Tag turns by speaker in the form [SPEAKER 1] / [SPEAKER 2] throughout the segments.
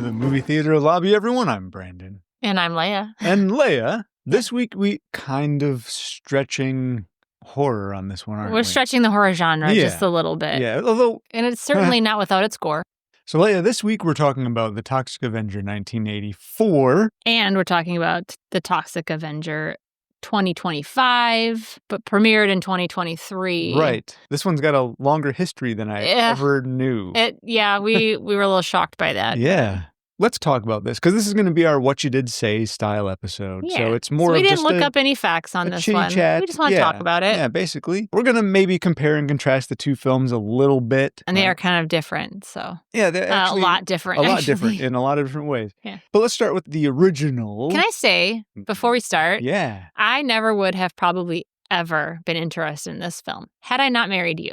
[SPEAKER 1] to the movie theater lobby, everyone. I'm Brandon.
[SPEAKER 2] And I'm Leia.
[SPEAKER 1] And Leia, this week we kind of stretching horror on this one, aren't we?
[SPEAKER 2] We're stretching the horror genre just a little bit.
[SPEAKER 1] Yeah, although...
[SPEAKER 2] And it's certainly not without its gore.
[SPEAKER 1] So Leia, this week we're talking about the Toxic Avenger 1984.
[SPEAKER 2] And we're talking about the Toxic Avenger 2025, but premiered in 2023.
[SPEAKER 1] Right. This one's got a longer history than I ever knew.
[SPEAKER 2] We were a little shocked by that.
[SPEAKER 1] Yeah. Let's talk about this, because this is going to be our What You Did Say style episode.
[SPEAKER 2] Yeah.
[SPEAKER 1] So it's more
[SPEAKER 2] we
[SPEAKER 1] of
[SPEAKER 2] didn't
[SPEAKER 1] just
[SPEAKER 2] look up any facts on this one.
[SPEAKER 1] Chat.
[SPEAKER 2] We just want to talk about it.
[SPEAKER 1] Yeah, basically. We're going to maybe compare and contrast the two films a little bit.
[SPEAKER 2] And they are kind of different, so.
[SPEAKER 1] Yeah, they're actually
[SPEAKER 2] a lot different.
[SPEAKER 1] A lot different in a lot of different ways.
[SPEAKER 2] Yeah.
[SPEAKER 1] But let's start with the original.
[SPEAKER 2] Can I say, before we start, I never would have probably ever been interested in this film had I not married you.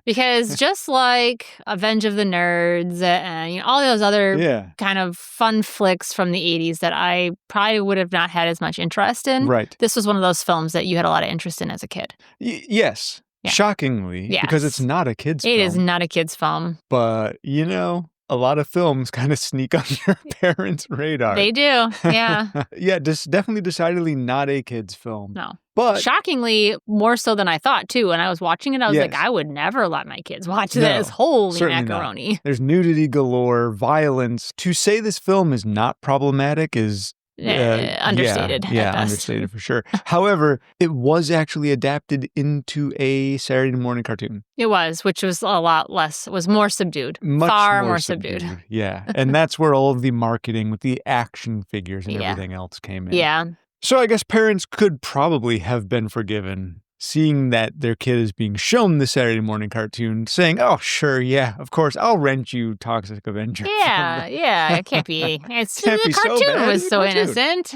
[SPEAKER 2] Because just like Avenge of the Nerds and all those other kind of fun flicks from the 80s that I probably would have not had as much interest in, this was one of those films that you had a lot of interest in as a kid.
[SPEAKER 1] Yes. Yeah. Shockingly, because it's not a kid's film.
[SPEAKER 2] It is not a kid's film.
[SPEAKER 1] But, a lot of films kind of sneak on your parents' radar.
[SPEAKER 2] They do, yeah.
[SPEAKER 1] Yeah, definitely decidedly not a kid's film.
[SPEAKER 2] No.
[SPEAKER 1] But
[SPEAKER 2] shockingly, more so than I thought, too. When I was watching it, I was like, I would never let my kids watch this. Holy macaroni.
[SPEAKER 1] Not. There's nudity galore, violence. To say this film is not problematic is...
[SPEAKER 2] understated.
[SPEAKER 1] Yeah, understated for sure. However, it was actually adapted into a Saturday morning cartoon.
[SPEAKER 2] It was, which was a lot less, was more subdued. Far more subdued.
[SPEAKER 1] Yeah. And that's where all of the marketing with the action figures and everything else came in.
[SPEAKER 2] Yeah.
[SPEAKER 1] So I guess parents could probably have been forgiven seeing that their kid is being shown the Saturday morning cartoon, saying, oh, sure, yeah, of course, I'll rent you Toxic Avenger.
[SPEAKER 2] Yeah, it can't be. The
[SPEAKER 1] so
[SPEAKER 2] cartoon was so innocent.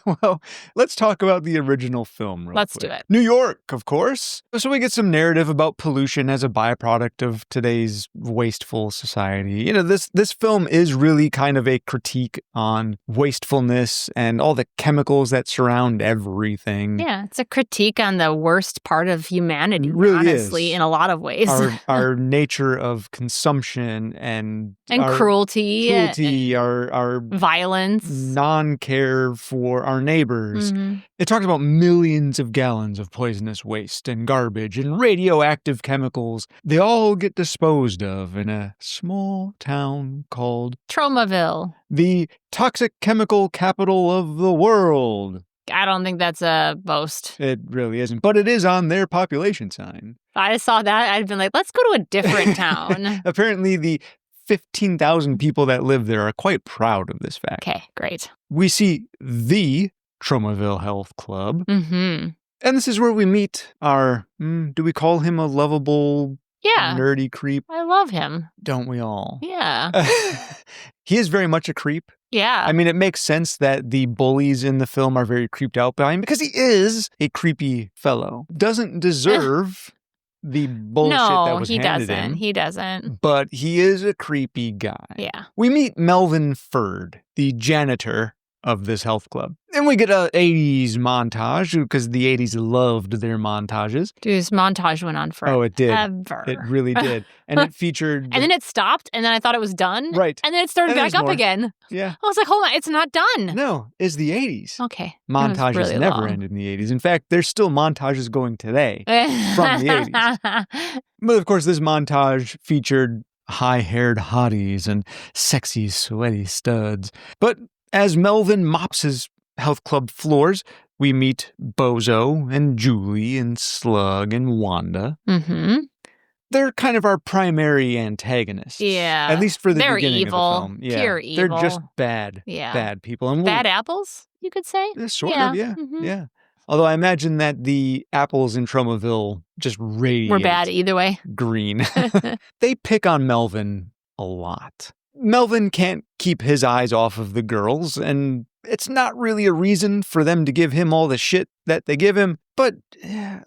[SPEAKER 1] Well, let's talk about the original film real
[SPEAKER 2] Let's
[SPEAKER 1] quick.
[SPEAKER 2] do it.
[SPEAKER 1] New York, of course. So we get some narrative about pollution as a byproduct of today's wasteful society. This film is really kind of a critique on wastefulness and all the chemicals that surround everything.
[SPEAKER 2] Yeah, it's a critique on the worst part of humanity,
[SPEAKER 1] really
[SPEAKER 2] honestly, in a lot of ways.
[SPEAKER 1] Our nature of consumption and
[SPEAKER 2] cruelty,
[SPEAKER 1] our
[SPEAKER 2] violence,
[SPEAKER 1] non-care for our neighbors. Mm-hmm. It talks about millions of gallons of poisonous waste and garbage and radioactive chemicals. They all get disposed of in a small town called
[SPEAKER 2] Tromaville,
[SPEAKER 1] the toxic chemical capital of the world.
[SPEAKER 2] I don't think that's a boast.
[SPEAKER 1] It really isn't, but it is on their population sign.
[SPEAKER 2] If I saw that, I'd been like, let's go to a different town.
[SPEAKER 1] Apparently, the 15,000 people that live there are quite proud of this fact.
[SPEAKER 2] Okay, great.
[SPEAKER 1] We see the Tromaville Health Club.
[SPEAKER 2] Mm-hmm.
[SPEAKER 1] And this is where we meet our, do we call him a lovable, nerdy creep?
[SPEAKER 2] I love him.
[SPEAKER 1] Don't we all?
[SPEAKER 2] Yeah.
[SPEAKER 1] He is very much a creep.
[SPEAKER 2] Yeah.
[SPEAKER 1] I mean, it makes sense that the bullies in the film are very creeped out by him because he is a creepy fellow. Doesn't deserve the bullshit that was handed him.
[SPEAKER 2] No, he doesn't.
[SPEAKER 1] But he is a creepy guy.
[SPEAKER 2] Yeah.
[SPEAKER 1] We meet Melvin Ferd, the janitor of this health club. And we get a 80s montage because the 80s loved their montages.
[SPEAKER 2] Dude, this montage went on forever.
[SPEAKER 1] Oh, it did. It really did. And it featured...
[SPEAKER 2] And then it stopped, and then I thought it was done.
[SPEAKER 1] Right.
[SPEAKER 2] And then it started back up again.
[SPEAKER 1] Yeah.
[SPEAKER 2] I was like, hold on, it's not done.
[SPEAKER 1] No, it's the 80s.
[SPEAKER 2] Okay.
[SPEAKER 1] Montages
[SPEAKER 2] really
[SPEAKER 1] never
[SPEAKER 2] long.
[SPEAKER 1] ended in the 80s. In fact, there's still montages going today from the 80s. But of course, this montage featured high-haired hotties and sexy, sweaty studs. But as Melvin mops his health club floors, we meet Bozo and Julie and Slug and Wanda.
[SPEAKER 2] Mm-hmm.
[SPEAKER 1] They're kind of our primary antagonists.
[SPEAKER 2] Yeah.
[SPEAKER 1] At least for the
[SPEAKER 2] they're
[SPEAKER 1] beginning
[SPEAKER 2] evil.
[SPEAKER 1] of the film. Yeah.
[SPEAKER 2] Pure evil.
[SPEAKER 1] They're just bad people. And
[SPEAKER 2] bad apples, you could say?
[SPEAKER 1] Sort of, yeah. Mm-hmm. Yeah. Although I imagine that the apples in Tromaville just radiate.
[SPEAKER 2] We're bad either way.
[SPEAKER 1] Green. They pick on Melvin a lot. Melvin can't keep his eyes off of the girls, and it's not really a reason for them to give him all the shit that they give him, but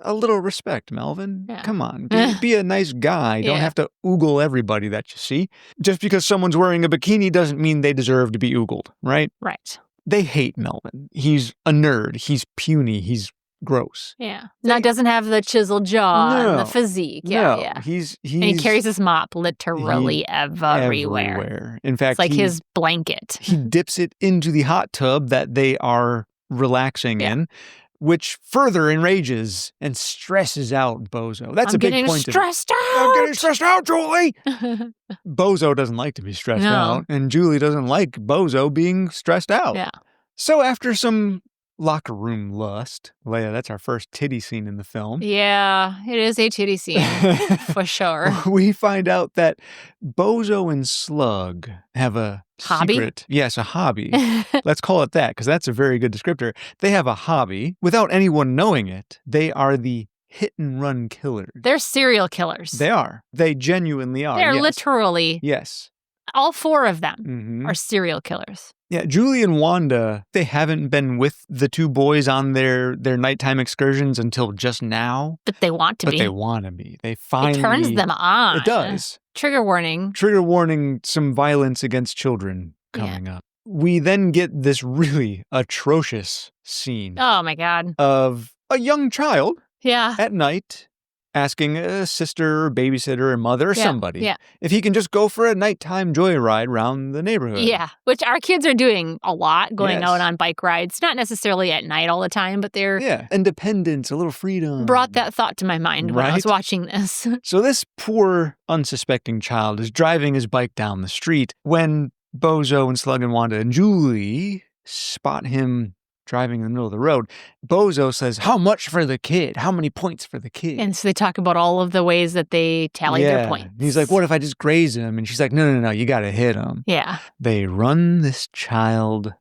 [SPEAKER 1] a little respect, Melvin. Yeah. Come on, be a nice guy. Don't have to oogle everybody that you see. Just because someone's wearing a bikini doesn't mean they deserve to be oogled, right?
[SPEAKER 2] Right.
[SPEAKER 1] They hate Melvin. He's a nerd. He's puny. He's gross.
[SPEAKER 2] Yeah. Doesn't have the chiseled jaw and the physique. Yeah.
[SPEAKER 1] And
[SPEAKER 2] he carries his mop literally everywhere.
[SPEAKER 1] In fact,
[SPEAKER 2] it's like his blanket.
[SPEAKER 1] He dips it into the hot tub that they are relaxing in, which further enrages and stresses out Bozo. That's a big point. I'm getting stressed out, Julie! Bozo doesn't like to be stressed out, and Julie doesn't like Bozo being stressed out.
[SPEAKER 2] Yeah.
[SPEAKER 1] So after some locker room lust, Leia, that's our first titty scene in the film.
[SPEAKER 2] Yeah, it is a titty scene, for sure.
[SPEAKER 1] We find out that Bozo and Slug have a
[SPEAKER 2] hobby?
[SPEAKER 1] Secret. Yes, a hobby. Let's call it that, because that's a very good descriptor. They have a hobby. Without anyone knowing it, they are the hit-and-run killers.
[SPEAKER 2] They're serial killers.
[SPEAKER 1] They are. They genuinely are.
[SPEAKER 2] They're literally.
[SPEAKER 1] Yes.
[SPEAKER 2] All four of them are serial killers.
[SPEAKER 1] Yeah, Julie and Wanda, they haven't been with the two boys on their nighttime excursions until just now.
[SPEAKER 2] But they want to be.
[SPEAKER 1] But they want to be. They finally...
[SPEAKER 2] It turns them on.
[SPEAKER 1] It does.
[SPEAKER 2] Trigger warning.
[SPEAKER 1] Trigger warning, some violence against children coming up. We then get this really atrocious scene.
[SPEAKER 2] Oh, my God.
[SPEAKER 1] Of a young child at night asking a sister or babysitter or mother or somebody if he can just go for a nighttime joyride around the neighborhood.
[SPEAKER 2] Yeah, which our kids are doing a lot, going out on bike rides. Not necessarily at night all the time, but they're...
[SPEAKER 1] Yeah, independence, a little freedom.
[SPEAKER 2] Brought that thought to my mind when I was watching this.
[SPEAKER 1] So this poor, unsuspecting child is driving his bike down the street when Bozo and Slug and Wanda and Julie spot him driving in the middle of the road. Bozo says, "How much for the kid? How many points for the kid?"
[SPEAKER 2] And so they talk about all of the ways that they tally their points.
[SPEAKER 1] He's like, "What if I just graze him?" And she's like, No, you got to hit him.
[SPEAKER 2] Yeah.
[SPEAKER 1] They run this child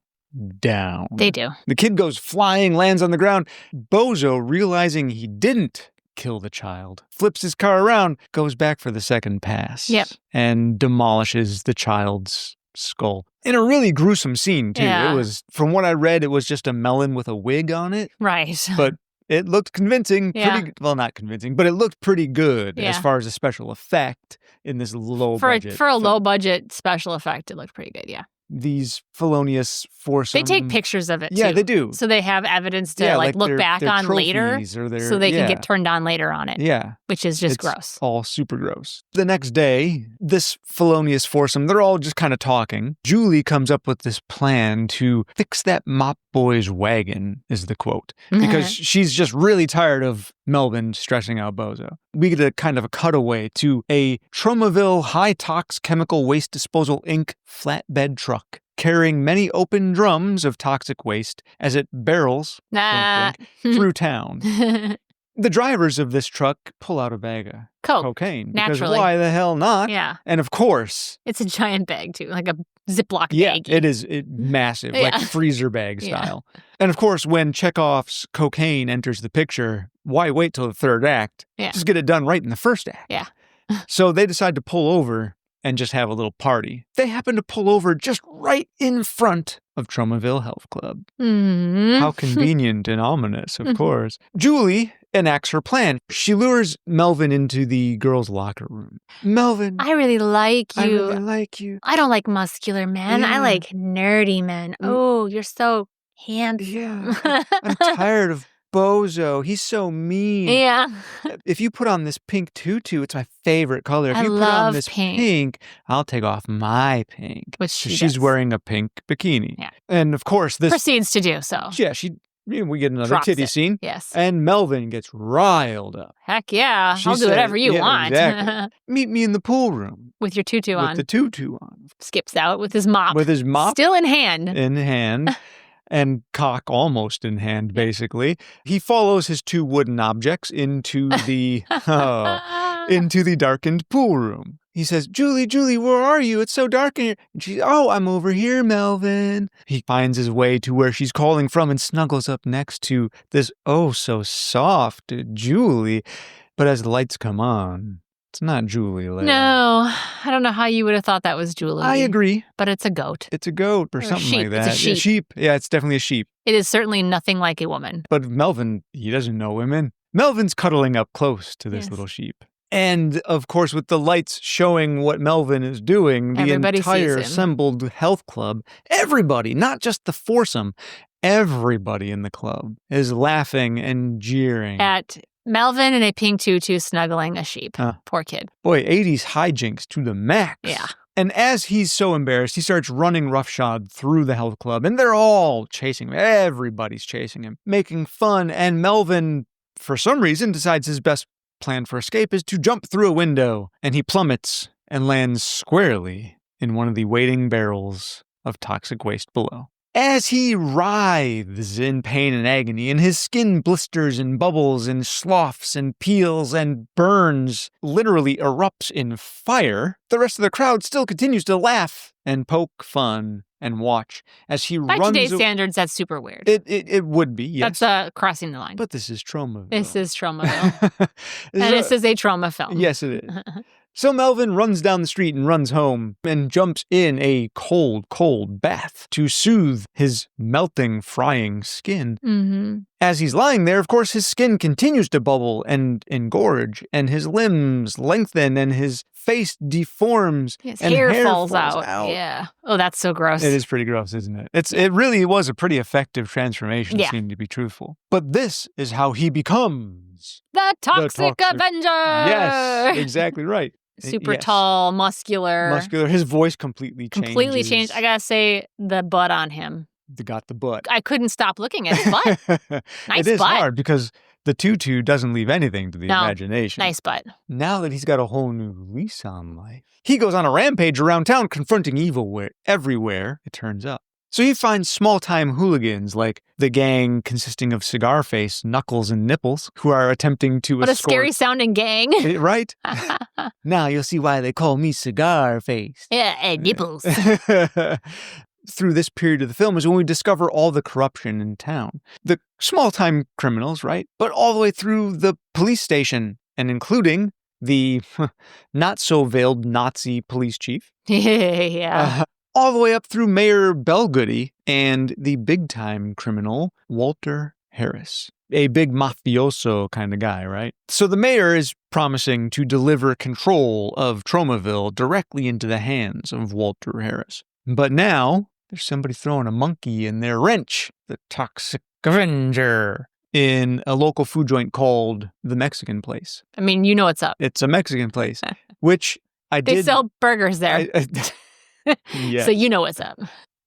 [SPEAKER 1] down.
[SPEAKER 2] They do.
[SPEAKER 1] The kid goes flying, lands on the ground. Bozo, realizing he didn't kill the child, flips his car around, goes back for the second pass.
[SPEAKER 2] Yep.
[SPEAKER 1] And demolishes the child's skull. In a really gruesome scene, too.
[SPEAKER 2] Yeah.
[SPEAKER 1] It was, from what I read, it was just a melon with a wig on it.
[SPEAKER 2] Right.
[SPEAKER 1] But it looked convincing.
[SPEAKER 2] Yeah.
[SPEAKER 1] Well, not convincing, but it looked pretty good as far as a special effect in this low budget.
[SPEAKER 2] For a low budget special effect, it looked pretty good, yeah.
[SPEAKER 1] These felonious foursome...
[SPEAKER 2] They take pictures of it, too.
[SPEAKER 1] Yeah, they do.
[SPEAKER 2] So they have evidence to look back on later, so they can get turned on later on it.
[SPEAKER 1] Yeah.
[SPEAKER 2] Which is just gross.
[SPEAKER 1] All super gross. The next day, this felonious foursome, they're all just kind of talking. Julie comes up with this plan to fix that mop boy's wagon, is the quote. Because she's just really tired of Melvin stressing out Bozo. We get a kind of a cutaway to a Tromaville high-tox chemical waste disposal Inc. flatbed truck carrying many open drums of toxic waste as it barrels through town. The drivers of this truck pull out a bag of cocaine.
[SPEAKER 2] Naturally.
[SPEAKER 1] Because why the hell not?
[SPEAKER 2] Yeah.
[SPEAKER 1] And of course...
[SPEAKER 2] It's a giant bag, too, like a Ziploc bag.
[SPEAKER 1] Yeah, it is massive, like freezer bag style. And of course, when Chekhov's cocaine enters the picture, why wait till the third act? Just get it done right in the first act.
[SPEAKER 2] Yeah.
[SPEAKER 1] So they decide to pull over and just have a little party. They happen to pull over just right in front of Tromaville Health Club. How convenient and ominous, of course. Julie enacts her plan. She lures Melvin into the girls' locker room. Melvin.
[SPEAKER 2] I really like you.
[SPEAKER 1] I really like you.
[SPEAKER 2] I don't like muscular men.
[SPEAKER 1] Yeah.
[SPEAKER 2] I like nerdy men. Oh, you're so handsome.
[SPEAKER 1] Yeah. I'm tired of Bozo. He's so mean.
[SPEAKER 2] Yeah.
[SPEAKER 1] If you put on this pink tutu, it's my favorite color. If you put on this pink, I'll take off my pink.
[SPEAKER 2] Which
[SPEAKER 1] she's wearing a pink bikini.
[SPEAKER 2] Yeah.
[SPEAKER 1] And of course, this
[SPEAKER 2] proceeds to do so.
[SPEAKER 1] Yeah, we get another titty scene.
[SPEAKER 2] Yes.
[SPEAKER 1] And Melvin gets riled up.
[SPEAKER 2] Heck yeah. I'll do whatever you want.
[SPEAKER 1] Exactly. Meet me in the pool room.
[SPEAKER 2] With your tutu on.
[SPEAKER 1] With the tutu on.
[SPEAKER 2] Skips out with his mop.
[SPEAKER 1] With his mop.
[SPEAKER 2] Still in hand.
[SPEAKER 1] In hand. And cock almost in hand, basically. He follows his two wooden objects into the into the darkened pool room. He says, Julie, where are you? It's so dark in here. And she's, I'm over here, Melvin. He finds his way to where she's calling from and snuggles up next to this so soft Julie. But as the lights come on, it's not Julie, Leia.
[SPEAKER 2] No, I don't know how you would have thought that was Julie.
[SPEAKER 1] I agree.
[SPEAKER 2] But it's a goat.
[SPEAKER 1] It's a goat or something like that.
[SPEAKER 2] It's a sheep.
[SPEAKER 1] Yeah, sheep. Yeah, it's definitely a sheep.
[SPEAKER 2] It is certainly nothing like a woman.
[SPEAKER 1] But Melvin, he doesn't know women. Melvin's cuddling up close to this little sheep. And, of course, with the lights showing what Melvin is doing, the entire assembled health club, everybody, not just the foursome, everybody in the club is laughing and jeering
[SPEAKER 2] at Melvin in a pink tutu snuggling a sheep. Poor kid.
[SPEAKER 1] Boy, 80s hijinks to the max.
[SPEAKER 2] Yeah.
[SPEAKER 1] And as he's so embarrassed, he starts running roughshod through the health club, and they're all chasing him. Everybody's chasing him, making fun. And Melvin, for some reason, decides his best plan for escape is to jump through a window, and he plummets and lands squarely in one of the waiting barrels of toxic waste below. As he writhes in pain and agony, and his skin blisters and bubbles and sloughs and peels and burns, literally erupts in fire, the rest of the crowd still continues to laugh and poke fun and watch as he runs.
[SPEAKER 2] By today's standards, that's super weird.
[SPEAKER 1] It would be, yes.
[SPEAKER 2] That's crossing the line.
[SPEAKER 1] But this is Traumaville.
[SPEAKER 2] This is Traumaville. And this is a trauma film.
[SPEAKER 1] Yes, it is. So Melvin runs down the street and runs home and jumps in a cold, cold bath to soothe his melting, frying skin.
[SPEAKER 2] Mm-hmm.
[SPEAKER 1] As he's lying there, of course, his skin continues to bubble and engorge, and his limbs lengthen, and his face deforms.
[SPEAKER 2] His
[SPEAKER 1] and
[SPEAKER 2] hair falls out. Yeah. Oh, that's so gross.
[SPEAKER 1] It is pretty gross, isn't it? It really was a pretty effective transformation,
[SPEAKER 2] yeah.
[SPEAKER 1] Seemed to be truthful. But this is how he becomes
[SPEAKER 2] the Toxic Avenger!
[SPEAKER 1] Yes, exactly right.
[SPEAKER 2] Super tall, muscular.
[SPEAKER 1] His voice completely changes.
[SPEAKER 2] Completely changed. I gotta say, the butt on him.
[SPEAKER 1] Got the butt.
[SPEAKER 2] I couldn't stop looking at his butt. Nice
[SPEAKER 1] It is
[SPEAKER 2] butt.
[SPEAKER 1] hard because the tutu doesn't leave anything to the imagination.
[SPEAKER 2] Nice butt.
[SPEAKER 1] Now that he's got a whole new lease on life, he goes on a rampage around town confronting evil everywhere it turns up. So he finds small-time hooligans like the gang consisting of Cigar-Face, Knuckles, and Nipples, who are attempting to
[SPEAKER 2] escort... What a scary-sounding gang.
[SPEAKER 1] Right? Now you'll see why they call me Cigar-Face.
[SPEAKER 2] Yeah, and Nipples.
[SPEAKER 1] Through this period of the film is when we discover all the corruption in town. The small-time criminals, right? But all the way through the police station, and including the not-so-veiled Nazi police chief.
[SPEAKER 2] Yeah.
[SPEAKER 1] All the way up through Mayor Belgoody and the big-time criminal, Walter Harris. A big mafioso kind of guy, right? So the mayor is promising to deliver control of Traumaville directly into the hands of Walter Harris. But now, there's somebody throwing a monkey in their wrench, the Toxic Avenger, in a local food joint called The Mexican Place.
[SPEAKER 2] I mean, you know what's up.
[SPEAKER 1] It's a Mexican place, which
[SPEAKER 2] They sell burgers there.
[SPEAKER 1] Yes.
[SPEAKER 2] So you know what's up.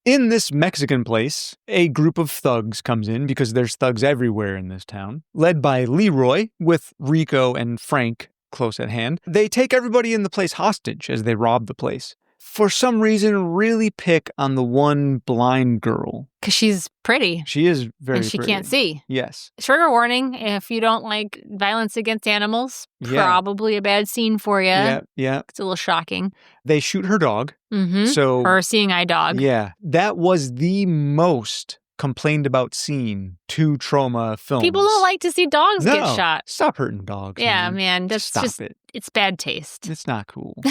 [SPEAKER 1] In this Mexican place, a group of thugs comes in because there's thugs everywhere in this town, led by Leroy with Rico and Frank close at hand. They take everybody in the place hostage as they rob the place. For some reason, really pick on the one blind girl.
[SPEAKER 2] Because she's pretty.
[SPEAKER 1] She is very
[SPEAKER 2] pretty. And she can't see.
[SPEAKER 1] Yes.
[SPEAKER 2] Trigger warning, if you don't like violence against animals, probably a bad scene for you.
[SPEAKER 1] Yeah.
[SPEAKER 2] It's a little shocking.
[SPEAKER 1] They shoot her dog.
[SPEAKER 2] Mm-hmm.
[SPEAKER 1] So
[SPEAKER 2] her seeing eye dog.
[SPEAKER 1] Yeah. That was the most complained about scene to trauma films.
[SPEAKER 2] People don't like to see dogs get shot.
[SPEAKER 1] Stop hurting dogs.
[SPEAKER 2] Yeah, man. That's
[SPEAKER 1] Stop it.
[SPEAKER 2] It's bad taste.
[SPEAKER 1] It's not cool.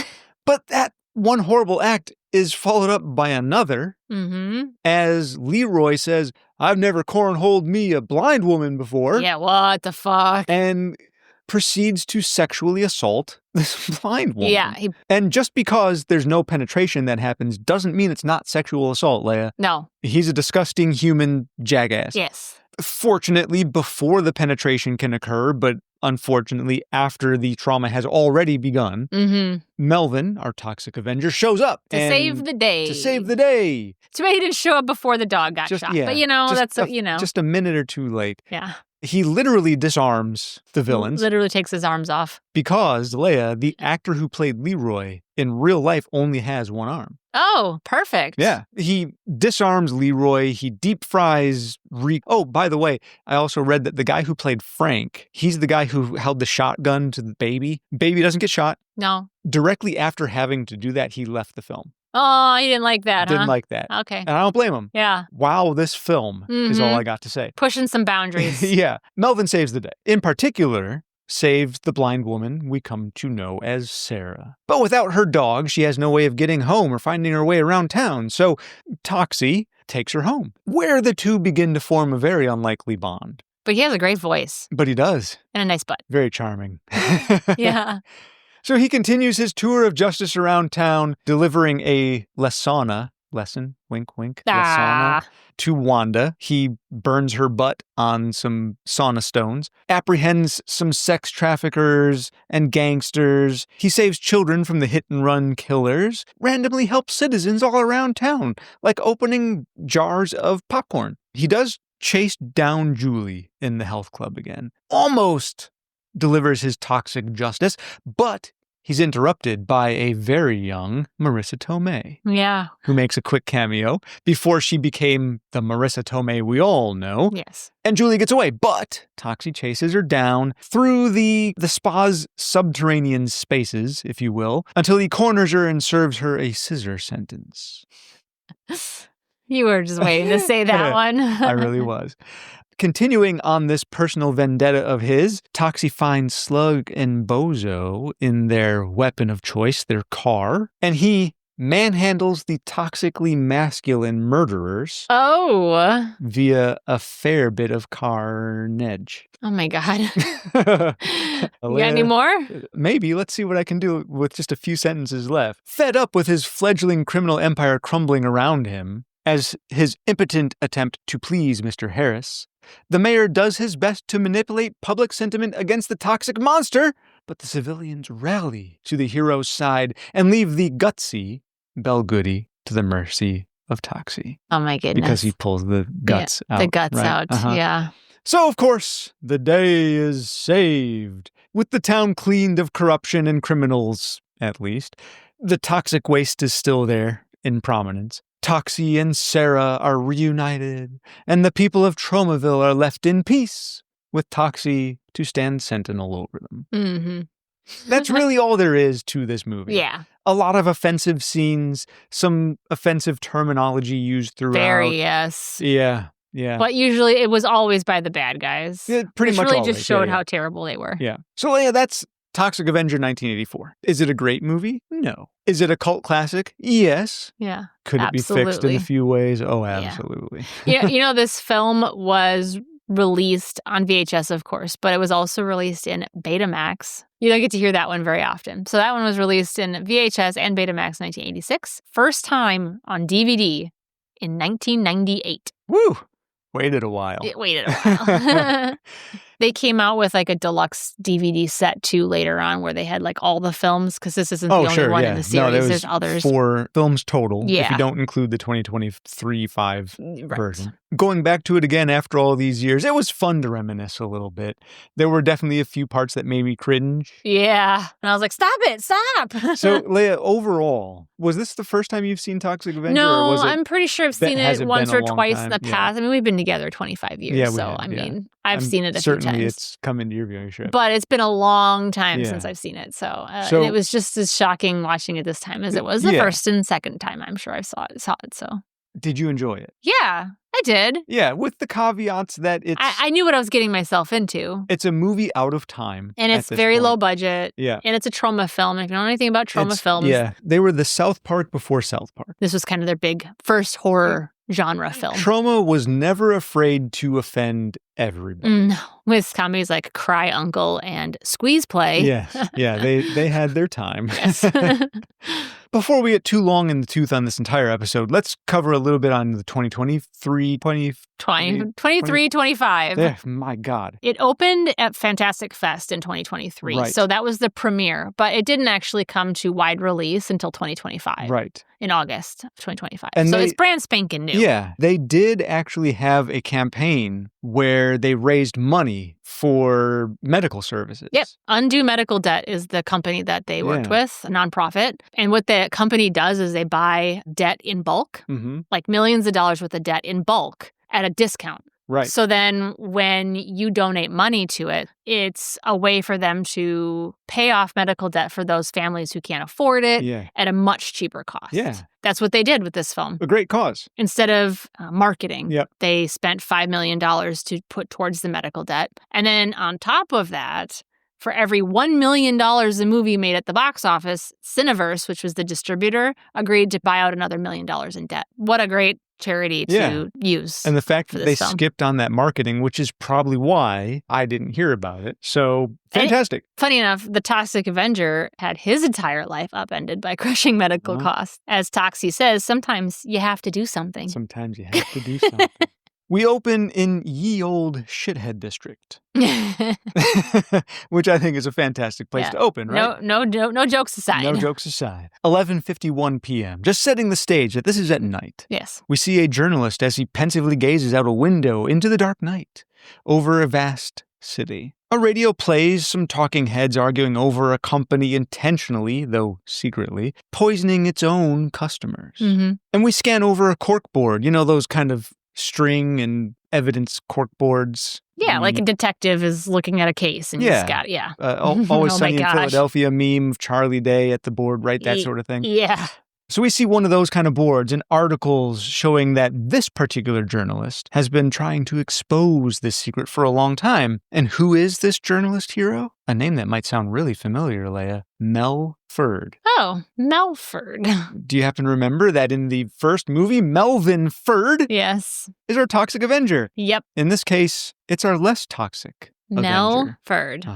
[SPEAKER 1] But that one horrible act is followed up by another, as Leroy says, I've never cornholed me a blind woman before.
[SPEAKER 2] Yeah, what the fuck?
[SPEAKER 1] And proceeds to sexually assault this blind woman.
[SPEAKER 2] Yeah.
[SPEAKER 1] And just because there's no penetration that happens doesn't mean it's not sexual assault, Leia.
[SPEAKER 2] No.
[SPEAKER 1] He's a disgusting human jackass.
[SPEAKER 2] Yes.
[SPEAKER 1] Fortunately, before the penetration can occur, but unfortunately, after the trauma has already begun, Melvin, our Toxic Avenger, shows up.
[SPEAKER 2] To save the day.
[SPEAKER 1] Too
[SPEAKER 2] bad he didn't show up before the dog got shot.
[SPEAKER 1] Yeah,
[SPEAKER 2] but
[SPEAKER 1] just a minute or two late.
[SPEAKER 2] Yeah.
[SPEAKER 1] He literally disarms the villains.
[SPEAKER 2] Literally takes his arms off.
[SPEAKER 1] Because, Leia, the actor who played Leroy, in real life only has one arm.
[SPEAKER 2] Oh, perfect.
[SPEAKER 1] Yeah. He disarms Leroy. He deep fries Rico. Oh, by the way, I also read that the guy who played Frank, he's the guy who held the shotgun to the baby. Baby doesn't get shot.
[SPEAKER 2] No.
[SPEAKER 1] Directly after having to do that, he left the film.
[SPEAKER 2] Oh, he didn't like that,
[SPEAKER 1] Didn't like that.
[SPEAKER 2] Okay.
[SPEAKER 1] And I don't blame him.
[SPEAKER 2] Yeah.
[SPEAKER 1] Wow, this film is all I got to say.
[SPEAKER 2] Pushing some boundaries.
[SPEAKER 1] Yeah. Melvin saves the day. In particular, saves the blind woman we come to know as Sarah. But without her dog, she has no way of getting home or finding her way around town. So Toxie takes her home, where the two begin to form a very unlikely bond.
[SPEAKER 2] But he has a great voice.
[SPEAKER 1] But he does.
[SPEAKER 2] And a nice butt.
[SPEAKER 1] Very charming.
[SPEAKER 2] Yeah.
[SPEAKER 1] So he continues his tour of justice around town, delivering a lasagna lesson, wink, wink, sauna, to Wanda. He burns her butt on some sauna stones, apprehends some sex traffickers and gangsters. He saves children from the hit-and-run killers, randomly helps citizens all around town, like opening jars of popcorn. He does chase down Julie in the health club again. Almost delivers his toxic justice, but he's interrupted by a very young Marissa Tomei.
[SPEAKER 2] Yeah.
[SPEAKER 1] Who makes a quick cameo before she became the Marissa Tomei we all know.
[SPEAKER 2] Yes.
[SPEAKER 1] And Julie gets away, but Toxie chases her down through the spa's subterranean spaces, if you will, until he corners her and serves her a scissor sentence.
[SPEAKER 2] You were just waiting to say that one.
[SPEAKER 1] I really was. Continuing on this personal vendetta of his, Toxie finds Slug and Bozo in their weapon of choice, their car, and he manhandles the toxically masculine murderers.
[SPEAKER 2] Oh.
[SPEAKER 1] Via a fair bit of carnage.
[SPEAKER 2] Oh my God. You got any more?
[SPEAKER 1] Maybe. Let's see what I can do with just a few sentences left. Fed up with his fledgling criminal empire crumbling around him, as his impotent attempt to please Mr. Harris, the mayor does his best to manipulate public sentiment against the toxic monster, but the civilians rally to the hero's side and leave the gutsy Belle Goody to the mercy of Toxie.
[SPEAKER 2] Oh my goodness.
[SPEAKER 1] Because he pulls the guts out.
[SPEAKER 2] The guts
[SPEAKER 1] right?
[SPEAKER 2] out, yeah.
[SPEAKER 1] So, of course, the day is saved. With the town cleaned of corruption and criminals, at least. The toxic waste is still there in prominence. Toxie and Sarah are reunited, and the people of Tromaville are left in peace, with Toxie to stand sentinel over them.
[SPEAKER 2] Mm-hmm.
[SPEAKER 1] That's really all there is to this movie.
[SPEAKER 2] Yeah.
[SPEAKER 1] A lot of offensive scenes, some offensive terminology used throughout.
[SPEAKER 2] Very, yes.
[SPEAKER 1] Yeah, yeah.
[SPEAKER 2] But usually it was always by the bad guys.
[SPEAKER 1] Yeah, pretty much
[SPEAKER 2] really
[SPEAKER 1] always.
[SPEAKER 2] Just showed
[SPEAKER 1] yeah.
[SPEAKER 2] how terrible they were.
[SPEAKER 1] Yeah. So, Leia, that's Toxic Avenger 1984. Is it a great movie? No. Is it a cult classic? Yes.
[SPEAKER 2] Yeah.
[SPEAKER 1] Could it
[SPEAKER 2] absolutely.
[SPEAKER 1] be fixed in a few ways? Oh, absolutely.
[SPEAKER 2] Yeah. You know, this film was released on VHS, of course, but it was also released in Betamax. You don't get to hear that one very often. So that one was released in VHS and Betamax 1986. First time on DVD in 1998.
[SPEAKER 1] Woo! Waited a while.
[SPEAKER 2] It waited a while. They came out with like a deluxe DVD set too later on where they had like all the films because this isn't the only one in the series.
[SPEAKER 1] No,
[SPEAKER 2] there's others.
[SPEAKER 1] 4 films total
[SPEAKER 2] if
[SPEAKER 1] you don't include the 2023-5
[SPEAKER 2] right.
[SPEAKER 1] version. Going back to it again after all these years, it was fun to reminisce a little bit. There were definitely a few parts that made me cringe.
[SPEAKER 2] Yeah. And I was like, stop it, stop.
[SPEAKER 1] So, Leia, overall, was this the first time you've seen Toxic Avenger?
[SPEAKER 2] No,
[SPEAKER 1] or was it,
[SPEAKER 2] I'm pretty sure I've seen it once or twice in the past. I mean, we've been together 25 years.
[SPEAKER 1] Yeah,
[SPEAKER 2] so, I mean, I've seen it a few times.
[SPEAKER 1] Certainly it's come into your viewing trip.
[SPEAKER 2] But it's been a long time since I've seen it. So, and it was just as shocking watching it this time as it was the first and second time I'm sure I saw it. So,
[SPEAKER 1] did you enjoy it?
[SPEAKER 2] Yeah, I did.
[SPEAKER 1] Yeah, with the caveats that it's...
[SPEAKER 2] I knew what I was getting myself into.
[SPEAKER 1] It's a movie out of time.
[SPEAKER 2] And it's very low budget.
[SPEAKER 1] Yeah.
[SPEAKER 2] And it's a trauma film. If you know anything about trauma films.
[SPEAKER 1] Yeah, they were the South Park before South Park.
[SPEAKER 2] This was kind of their big first horror genre film.
[SPEAKER 1] Trauma was never afraid to offend everybody.
[SPEAKER 2] No, with comedies like Cry Uncle and Squeeze Play.
[SPEAKER 1] Yes, yeah, they had their time.
[SPEAKER 2] Yes.
[SPEAKER 1] Before we get too long in the tooth on this entire episode, let's cover a little bit on the 2023,
[SPEAKER 2] 25.
[SPEAKER 1] Yeah, my God.
[SPEAKER 2] It opened at Fantastic Fest in 2023.
[SPEAKER 1] Right.
[SPEAKER 2] So that was the premiere, but it didn't actually come to wide release until 2025.
[SPEAKER 1] Right.
[SPEAKER 2] In August of 2025.
[SPEAKER 1] And
[SPEAKER 2] so it's brand spanking new.
[SPEAKER 1] Yeah. They did actually have a campaign where they raised money for medical services.
[SPEAKER 2] Yep. Undo Medical Debt is the company that they worked with, a nonprofit. And what the company does is they buy debt in bulk, like millions of dollars worth of debt in bulk at a discount.
[SPEAKER 1] Right.
[SPEAKER 2] So then when you donate money to it, it's a way for them to pay off medical debt for those families who can't afford it at a much cheaper cost.
[SPEAKER 1] Yeah.
[SPEAKER 2] That's what they did with this film.
[SPEAKER 1] A great cause.
[SPEAKER 2] Instead of marketing, they spent $5 million to put towards the medical debt. And then on top of that, for every $1 million the movie made at the box office, Cineverse, which was the distributor, agreed to buy out another $1 million in debt. What a great charity to use.
[SPEAKER 1] And the fact that they skipped on that marketing, which is probably why I didn't hear about it. So fantastic.
[SPEAKER 2] Funny enough, the Toxic Avenger had his entire life upended by crushing medical costs. As Toxie says, sometimes you have to do something.
[SPEAKER 1] Sometimes you have to do something. We open in ye old shithead district, which I think is a fantastic place to open, right?
[SPEAKER 2] No jokes aside.
[SPEAKER 1] No jokes aside. 11:51 p.m., just setting the stage that this is at night.
[SPEAKER 2] Yes.
[SPEAKER 1] We see a journalist as he pensively gazes out a window into the dark night over a vast city. A radio plays, some talking heads arguing over a company intentionally, though secretly, poisoning its own customers.
[SPEAKER 2] Mm-hmm.
[SPEAKER 1] And we scan over a corkboard, those kind of string and evidence corkboards.
[SPEAKER 2] Yeah, like a detective is looking at a case and he's got,
[SPEAKER 1] Always Sunny in Philadelphia meme of Charlie Day at the board, right? That sort of thing.
[SPEAKER 2] Yeah.
[SPEAKER 1] So we see one of those kind of boards and articles showing that this particular journalist has been trying to expose this secret for a long time. And who is this journalist hero? A name that might sound really familiar, Leia. Mel Ferd.
[SPEAKER 2] Oh, Melford.
[SPEAKER 1] Do you happen to remember that in the first movie, Melvin Ferd
[SPEAKER 2] is
[SPEAKER 1] our Toxic Avenger?
[SPEAKER 2] Yep.
[SPEAKER 1] In this case, it's our less toxic Avenger.
[SPEAKER 2] Ferd.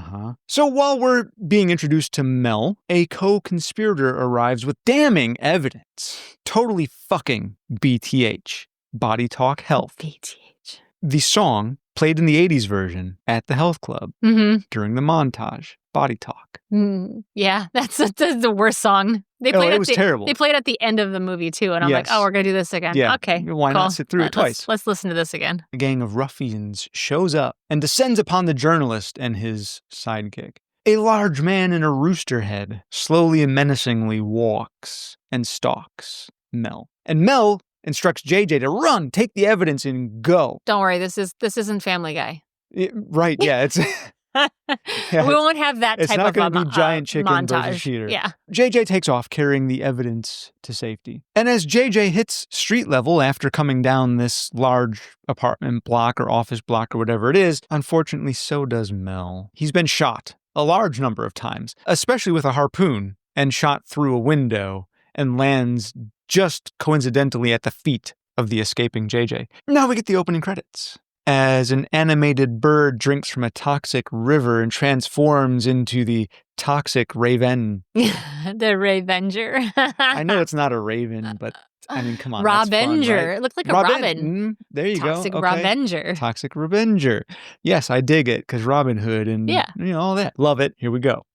[SPEAKER 1] So while we're being introduced to Mel, a co-conspirator arrives with damning evidence. Totally fucking BTH. Body Talk Health.
[SPEAKER 2] BTH.
[SPEAKER 1] The song played in the 80s version at the health club during the montage. Body Talk.
[SPEAKER 2] Yeah, that's the worst song.
[SPEAKER 1] It was terrible.
[SPEAKER 2] They played at the end of the movie, too, and I'm like, we're going to do this again.
[SPEAKER 1] Yeah.
[SPEAKER 2] Okay,
[SPEAKER 1] why not sit through it twice?
[SPEAKER 2] Let's listen to this again.
[SPEAKER 1] A gang of ruffians shows up and descends upon the journalist and his sidekick. A large man in a rooster head slowly and menacingly walks and stalks Mel. And Mel instructs JJ to run, take the evidence, and go.
[SPEAKER 2] Don't worry, this isn't Family Guy.
[SPEAKER 1] Right, yeah, it's...
[SPEAKER 2] We won't have that type of
[SPEAKER 1] It's not going to be giant chicken
[SPEAKER 2] montage.
[SPEAKER 1] Versus cheater.
[SPEAKER 2] Yeah.
[SPEAKER 1] JJ takes off carrying the evidence to safety. And as JJ hits street level after coming down this large apartment block or office block or whatever it is, unfortunately so does Mel. He's been shot a large number of times, especially with a harpoon, and shot through a window and lands just coincidentally at the feet of the escaping JJ. Now we get the opening credits. As an animated bird drinks from a toxic river and transforms into the toxic raven.
[SPEAKER 2] The Ravenger.
[SPEAKER 1] I know it's not a raven, but I mean, come on.
[SPEAKER 2] Robenger.
[SPEAKER 1] Right?
[SPEAKER 2] It looked like a robin.
[SPEAKER 1] There you
[SPEAKER 2] Toxic
[SPEAKER 1] go.
[SPEAKER 2] Robenger.
[SPEAKER 1] Toxic Revenger. Yes, I dig it because Robin Hood and all that. Love it. Here we go.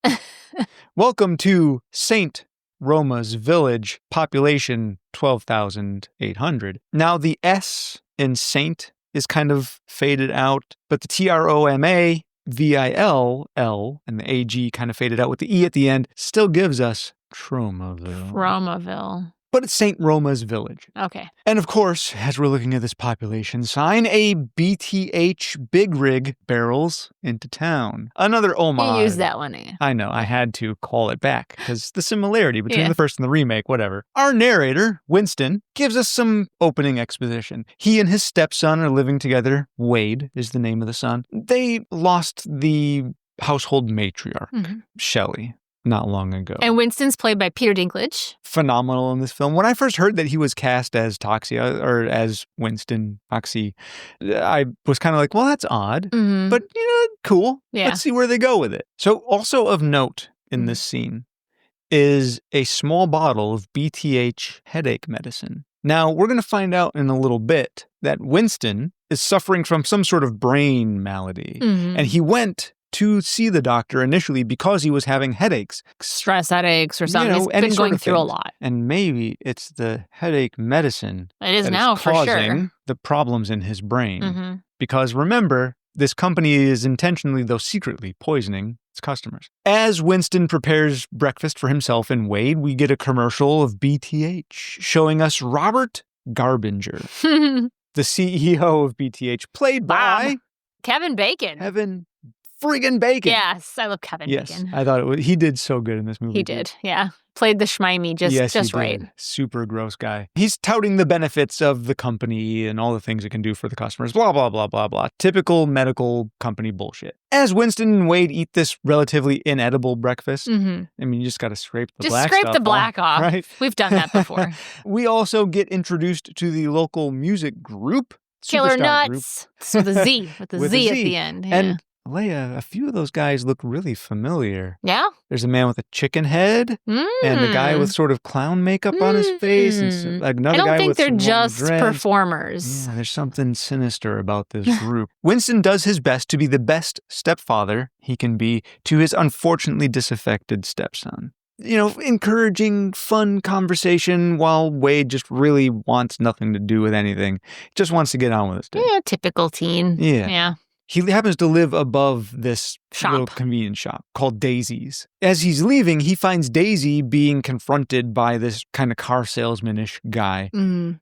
[SPEAKER 1] Welcome to St. Roma's Village, population 12,800. Now the S in Saint is kind of faded out, but the TROMA, VILL, and the AG kind of faded out with the E at the end, still gives us Tromaville. But it's St. Roma's Village.
[SPEAKER 2] Okay.
[SPEAKER 1] And of course, as we're looking at this population sign, a BTH big rig barrels into town. Another homage.
[SPEAKER 2] You used that one,
[SPEAKER 1] I know, I had to call it back because the similarity between the first and the remake, whatever. Our narrator, Winston, gives us some opening exposition. He and his stepson are living together. Wade is the name of the son. They lost the household matriarch, Shelley, not long ago.
[SPEAKER 2] And Winston's played by Peter Dinklage.
[SPEAKER 1] Phenomenal in this film. When I first heard that he was cast as Toxie, or as Winston Toxie, I was kind of like, well, that's odd, but cool.
[SPEAKER 2] Yeah.
[SPEAKER 1] Let's see where they go with it. So also of note in this scene is a small bottle of BTH headache medicine. Now, we're going to find out in a little bit that Winston is suffering from some sort of brain malady, and he went to see the doctor initially because he was having headaches.
[SPEAKER 2] Stress headaches or something. He's been going through a lot.
[SPEAKER 1] And maybe it's the headache medicine
[SPEAKER 2] it is now for sure.
[SPEAKER 1] The problems in his brain. Because remember, this company is intentionally, though secretly, poisoning its customers. As Winston prepares breakfast for himself and Wade, we get a commercial of BTH showing us Robert Garbinger, the CEO of BTH, played by
[SPEAKER 2] Kevin Bacon.
[SPEAKER 1] friggin' Bacon.
[SPEAKER 2] Yes, I love Kevin Bacon.
[SPEAKER 1] I thought he did so good in this movie.
[SPEAKER 2] He did, yeah. Played the schmimey just right.
[SPEAKER 1] Super gross guy. He's touting the benefits of the company and all the things it can do for the customers. Blah, blah, blah, blah, blah. Typical medical company bullshit. As Winston and Wade eat this relatively inedible breakfast, I mean, you just got to scrape the black stuff
[SPEAKER 2] Just scrape the black off.
[SPEAKER 1] Right?
[SPEAKER 2] We've done that before.
[SPEAKER 1] We also get introduced to the local music group.
[SPEAKER 2] Killer Nuts. With a Z. With a Z at the end. Yeah.
[SPEAKER 1] And Leia, a few of those guys look really familiar.
[SPEAKER 2] Yeah?
[SPEAKER 1] There's a man with a chicken head and a guy with sort of clown makeup on his face. And another guy
[SPEAKER 2] I don't think
[SPEAKER 1] with
[SPEAKER 2] they're
[SPEAKER 1] some
[SPEAKER 2] just
[SPEAKER 1] dreads.
[SPEAKER 2] performers.
[SPEAKER 1] Yeah, there's something sinister about this group. Winston does his best to be the best stepfather he can be to his unfortunately disaffected stepson. Encouraging fun conversation while Wade just really wants nothing to do with anything. Just wants to get on with his day.
[SPEAKER 2] Yeah, typical teen.
[SPEAKER 1] Yeah. He happens to live above this little convenience shop called Daisy's. As he's leaving, he finds Daisy being confronted by this kind of car salesman-ish guy,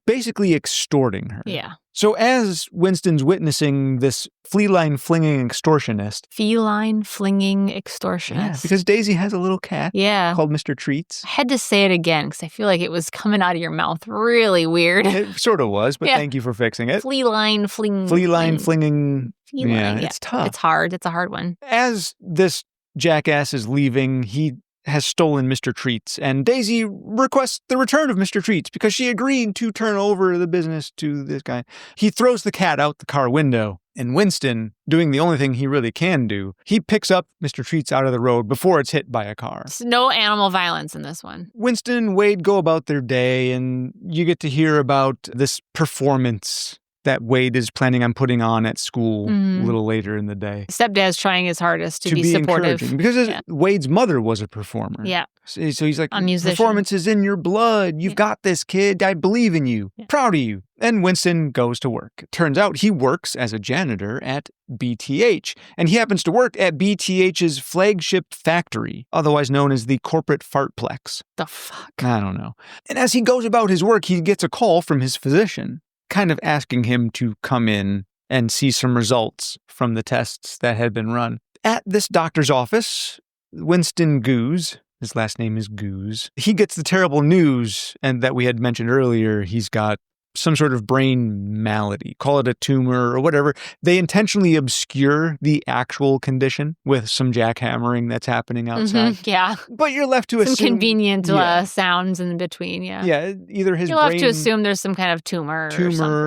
[SPEAKER 1] basically extorting her.
[SPEAKER 2] Yeah.
[SPEAKER 1] So as Winston's witnessing this feline-flinging extortionist.
[SPEAKER 2] Feline-flinging extortionist.
[SPEAKER 1] Yeah, because Daisy has a little cat called Mr. Treats.
[SPEAKER 2] I had to say it again because I feel like it was coming out of your mouth really weird.
[SPEAKER 1] It sort of was, but thank you for fixing it.
[SPEAKER 2] Feline-flinging.
[SPEAKER 1] Feline-flinging.
[SPEAKER 2] Yeah,
[SPEAKER 1] it's tough.
[SPEAKER 2] It's hard. It's a hard one.
[SPEAKER 1] As this jackass is leaving, he has stolen Mr. Treats, and Daisy requests the return of Mr. Treats because she agreed to turn over the business to this guy. He throws the cat out the car window, and Winston, doing the only thing he really can do, he picks up Mr. Treats out of the road before it's hit by a car.
[SPEAKER 2] No animal violence in this one.
[SPEAKER 1] Winston and Wade go about their day, and you get to hear about this performance that Wade is planning on putting on at school a little later in the day.
[SPEAKER 2] Stepdad's trying his hardest to be supportive.
[SPEAKER 1] Because Wade's mother was a performer.
[SPEAKER 2] Yeah.
[SPEAKER 1] So he's like,
[SPEAKER 2] a musician.
[SPEAKER 1] Performance is in your blood. You've got this, kid. I believe in you. Yeah. Proud of you. And Winston goes to work. It turns out he works as a janitor at BTH. And he happens to work at BTH's flagship factory, otherwise known as the Corporate Fartplex.
[SPEAKER 2] The fuck?
[SPEAKER 1] I don't know. And as he goes about his work, he gets a call from his physician, kind of asking him to come in and see some results from the tests that had been run. At this doctor's office, Winston Goose, his last name is Goose, he gets the terrible news, and that we had mentioned earlier, he's got some sort of brain malady, call it a tumor or whatever. They intentionally obscure the actual condition with some jackhammering that's happening outside.
[SPEAKER 2] Yeah.
[SPEAKER 1] But you're left to assume...
[SPEAKER 2] Some convenient sounds in between,
[SPEAKER 1] Yeah, either his
[SPEAKER 2] You'll
[SPEAKER 1] brain...
[SPEAKER 2] have to assume there's some kind of tumor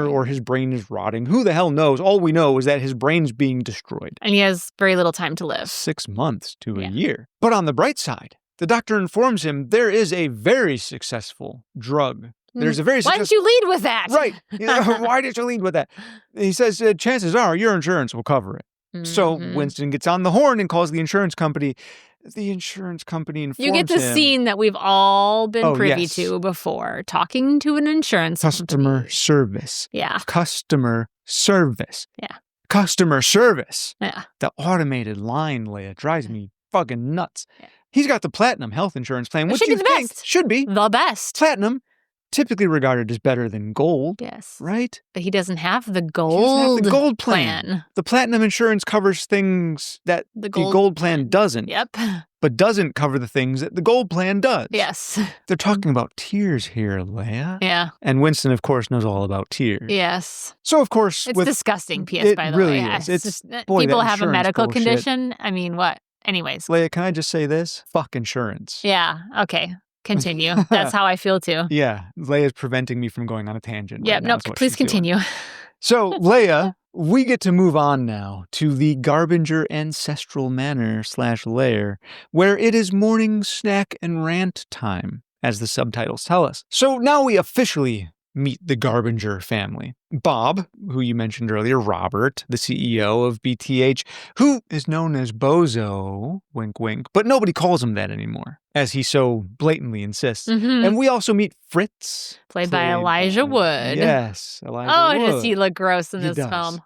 [SPEAKER 1] or his brain is rotting. Who the hell knows? All we know is that his brain's being destroyed.
[SPEAKER 2] And he has very little time to live.
[SPEAKER 1] 6 months to a year. But on the bright side, the doctor informs him there is a very successful drug. There's a very
[SPEAKER 2] Why didn't you lead with that?
[SPEAKER 1] Right. Why did you lead with that? He says, chances are your insurance will cover it. So Winston gets on the horn and calls the insurance company. The insurance company informs him.
[SPEAKER 2] You get the scene that we've all been privy to before. Talking to an insurance
[SPEAKER 1] Customer service.
[SPEAKER 2] Yeah.
[SPEAKER 1] Customer service.
[SPEAKER 2] Yeah.
[SPEAKER 1] Customer service.
[SPEAKER 2] Yeah.
[SPEAKER 1] The automated line, Leia, drives me fucking nuts.
[SPEAKER 2] Yeah.
[SPEAKER 1] He's got the platinum health insurance plan. What
[SPEAKER 2] should
[SPEAKER 1] do you
[SPEAKER 2] be the
[SPEAKER 1] think?
[SPEAKER 2] best.
[SPEAKER 1] Should be.
[SPEAKER 2] The best.
[SPEAKER 1] Platinum. Typically regarded as better than gold.
[SPEAKER 2] Yes.
[SPEAKER 1] Right?
[SPEAKER 2] But he doesn't have the gold
[SPEAKER 1] plan. The platinum insurance covers things that the gold plan doesn't.
[SPEAKER 2] Yep.
[SPEAKER 1] But doesn't cover the things that the gold plan does.
[SPEAKER 2] Yes.
[SPEAKER 1] They're talking about tiers here, Leia.
[SPEAKER 2] Yeah.
[SPEAKER 1] And Winston, of course, knows all about tiers.
[SPEAKER 2] Yes.
[SPEAKER 1] So, of course...
[SPEAKER 2] It's disgusting, P.S., by the
[SPEAKER 1] really
[SPEAKER 2] way.
[SPEAKER 1] Is.
[SPEAKER 2] It's
[SPEAKER 1] just,
[SPEAKER 2] people have a medical condition. I mean, what? Anyways.
[SPEAKER 1] Leia, can I just say this? Fuck insurance.
[SPEAKER 2] Yeah. Okay. Continue. That's how I feel too.
[SPEAKER 1] Yeah. Leia's preventing me from going on a tangent.
[SPEAKER 2] Yeah. No, please continue.
[SPEAKER 1] So, Leia, we get to move on now to the Garbinger ancestral manor / lair, where it is morning snack and rant time, as the subtitles tell us. So now we officially meet the Garbinger family. Bob, who you mentioned earlier, Robert, the CEO of BTH, who is known as Bozo, wink wink, but nobody calls him that anymore, as he so blatantly insists. And we also meet Fritz.
[SPEAKER 2] Played by Elijah Wood.
[SPEAKER 1] Yes, Elijah Wood.
[SPEAKER 2] Oh, does he look gross in this film?